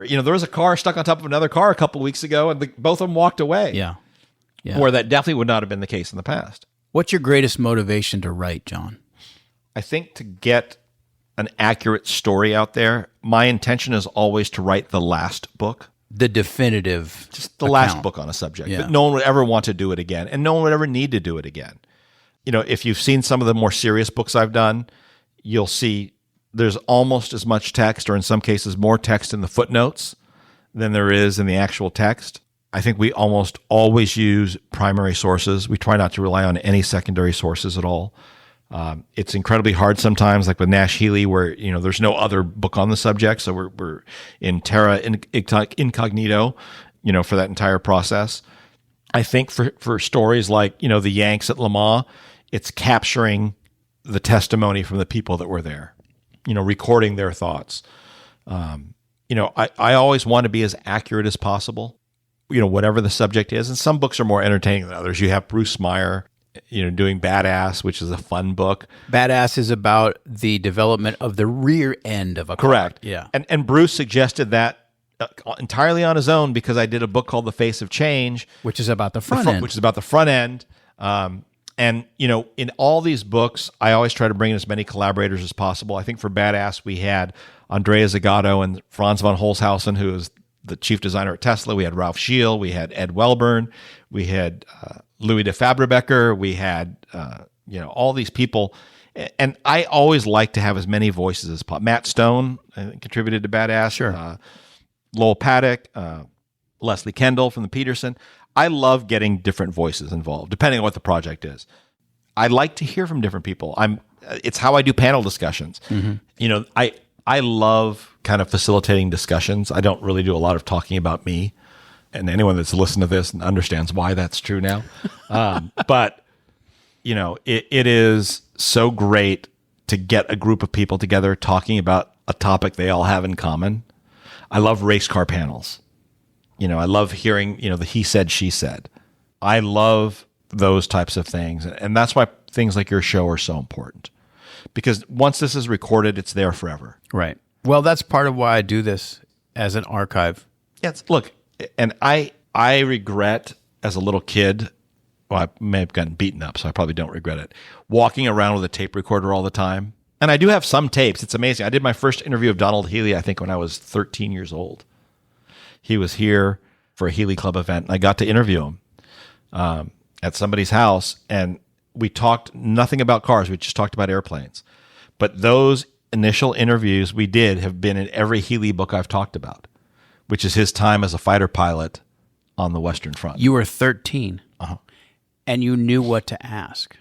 There was a car stuck on top of another car a couple of weeks ago, and both of them walked away. Yeah. Where that definitely would not have been the case in the past. What's your greatest motivation to write, John? I think to get an accurate story out there, my intention is always to write the last book. The definitive Just the last book on a subject. Yeah. That no one would ever want to do it again, and no one would ever need to do it again. If you've seen some of the more serious books I've done, you'll see there's almost as much text, or in some cases more text in the footnotes than there is in the actual text. I think we almost always use primary sources. We try not to rely on any secondary sources at all. It's incredibly hard sometimes, like with Nash Healy, where there's no other book on the subject, so we're in terra incognito, for that entire process. I think for stories like the Yanks at Le Mans, it's capturing the testimony from the people that were there, recording their thoughts. I always want to be as accurate as possible, whatever the subject is. And some books are more entertaining than others. You have Bruce Meyer, doing Badass, which is a fun book. Badass is about the development of the rear end of a car. Correct. Yeah. And Bruce suggested that entirely on his own, because I did a book called The Face of Change, Which is about the front end. Which is about the front end. And in all these books, I always try to bring in as many collaborators as possible. I think for Badass, we had Andrea Zagato and Franz von Holzhausen, who is the chief designer at Tesla. We had Ralph Scheel. We had Ed Welburn. We had Louis de Fabribecker. We had all these people. And I always like to have as many voices as possible. Matt Stone contributed to Badass. Sure. Lowell Paddock, Leslie Kendall from the Peterson. I love getting different voices involved, depending on what the project is. I like to hear from different people. It's how I do panel discussions. Mm-hmm. I love kind of facilitating discussions. I don't really do a lot of talking about me, and anyone that's listened to this and understands why that's true now. But it is so great to get a group of people together talking about a topic they all have in common. I love race car panels. I love hearing, the he said, she said. I love those types of things. And that's why things like your show are so important. Because once this is recorded, it's there forever. Right. Well, that's part of why I do this as an archive. Yes. Look, and I regret as a little kid, well, I may have gotten beaten up, so I probably don't regret it, walking around with a tape recorder all the time. And I do have some tapes. It's amazing. I did my first interview of Donald Healy, I think, when I was 13 years old. He was here for a Healy Club event, and I got to interview him at somebody's house, and we talked nothing about cars. We just talked about airplanes. But those initial interviews we did have been in every Healy book I've talked about, which is his time as a fighter pilot on the Western Front. You were 13, and you knew what to ask.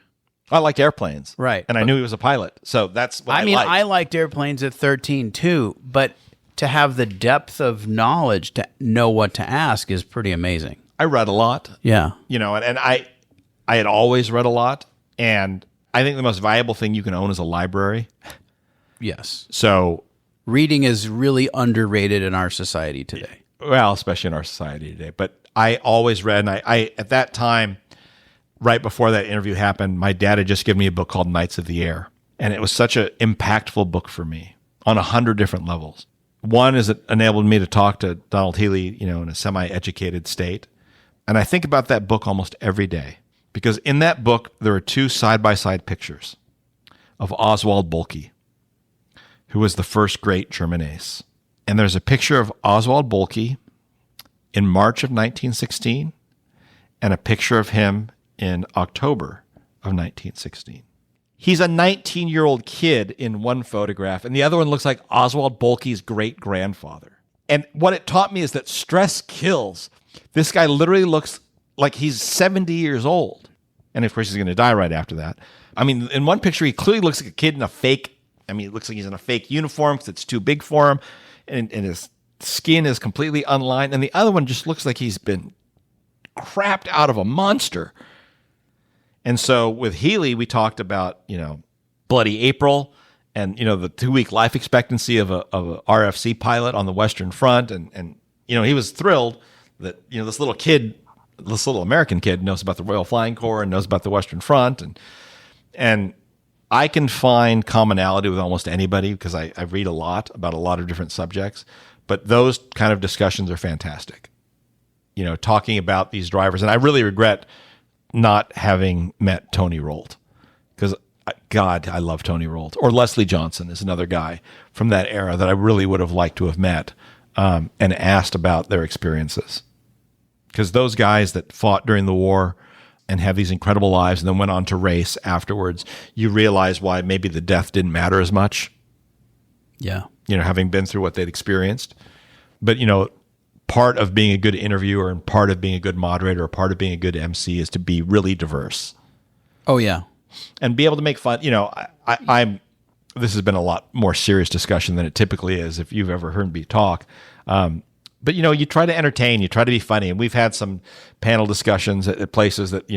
I liked airplanes. Right. And I knew he was a pilot, so that's what I liked. I liked airplanes at 13 too, but to have the depth of knowledge to know what to ask is pretty amazing. I read a lot. Yeah. And I had always read a lot, and I think the most valuable thing you can own is a library. Yes. So reading is really underrated in our society today. Well, especially in our society today. But I always read, and I at that time, right before that interview happened, my dad had just given me a book called Knights of the Air. And it was such an impactful book for me on 100 different levels. One is it enabled me to talk to Donald Healy, in a semi-educated state. And I think about that book almost every day, because in that book, there are two side-by-side pictures of Oswald Boelke, who was the first great German ace. And there's a picture of Oswald Boelke in March of 1916 and a picture of him in October of 1916. He's a 19-year-old kid in one photograph, and the other one looks like Oswald Boelke's great-grandfather. And what it taught me is that stress kills. This guy literally looks like he's 70 years old. And of course, he's going to die right after that. I mean, in one picture, he clearly looks like a kid in a fake, it looks like he's in a fake uniform because it's too big for him. And his skin is completely unlined. And the other one just looks like he's been crapped out of a monster. And so with Healy, we talked about, Bloody April and, the 2-week life expectancy of a RFC pilot on the Western Front. And he was thrilled that, this little American kid knows about the Royal Flying Corps and knows about the Western Front. And I can find commonality with almost anybody because I read a lot about a lot of different subjects. But those kind of discussions are fantastic. Talking about these drivers. And I really regret not having met Tony Rolt because, God, I love Tony Rolt. Or Leslie Johnson is another guy from that era that I really would have liked to have met and asked about their experiences. Because those guys that fought during the war and have these incredible lives and then went on to race afterwards, you realize why maybe the death didn't matter as much. Yeah. Having been through what they'd experienced. But, part of being a good interviewer and part of being a good moderator or part of being a good MC is to be really diverse. Oh, yeah. And be able to make fun. This has been a lot more serious discussion than it typically is if you've ever heard me talk. But, you try to entertain, you try to be funny. And we've had some panel discussions at places that,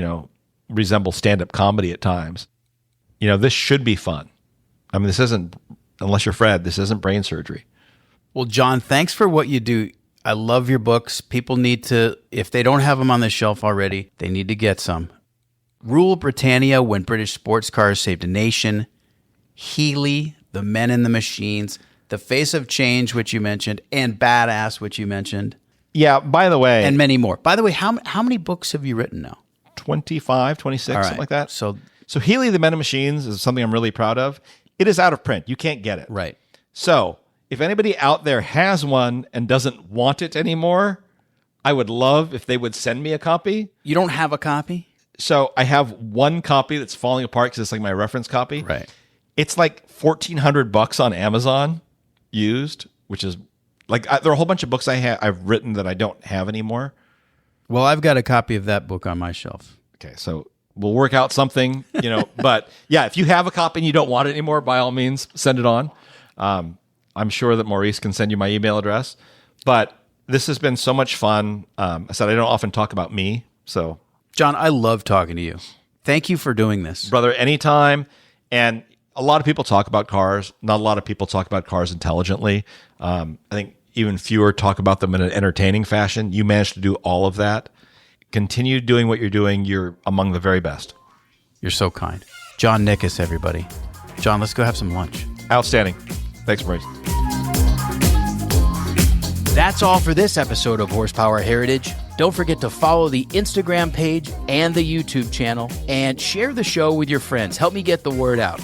resemble stand-up comedy at times. This should be fun. This isn't, unless you're Fred, this isn't brain surgery. Well, John, thanks for what you do. I love your books. People need to, if they don't have them on the shelf already, they need to get some. Rule Britannia, When British Sports Cars Saved a Nation. Healy, The Men and the Machines. The Face of Change, which you mentioned, and Badass, which you mentioned. Yeah, by the way. And many more. By the way, how many books have you written now? 25, 26, right. Something like that. So Healy, The Men and Machines is something I'm really proud of. It is out of print. You can't get it. Right. So if anybody out there has one and doesn't want it anymore, I would love if they would send me a copy. You don't have a copy? So I have one copy that's falling apart because it's like my reference copy. Right. It's like $1,400 on Amazon used, which is like there are a whole bunch of books I've written that I don't have anymore. Well, I've got a copy of that book on my shelf. Okay, so we'll work out something, But yeah, if you have a copy and you don't want it anymore, by all means, send it on. I'm sure that Maurice can send you my email address. But this has been so much fun. I said I don't often talk about me, so John, I love talking to you. Thank you for doing this. Brother, anytime. And a lot of people talk about cars. Not a lot of people talk about cars intelligently. I think even fewer talk about them in an entertaining fashion. You managed to do all of that. Continue doing what you're doing. You're among the very best. You're so kind. John Nikas, everybody. John, let's go have some lunch. Outstanding. Thanks, Maurice. That's all for this episode of Horsepower Heritage. Don't forget to follow the Instagram page and the YouTube channel and share the show with your friends. Help me get the word out.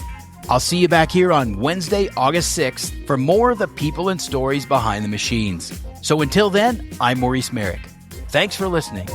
I'll see you back here on Wednesday, August 6th for more of the people and stories behind the machines. So until then, I'm Maurice Merrick. Thanks for listening.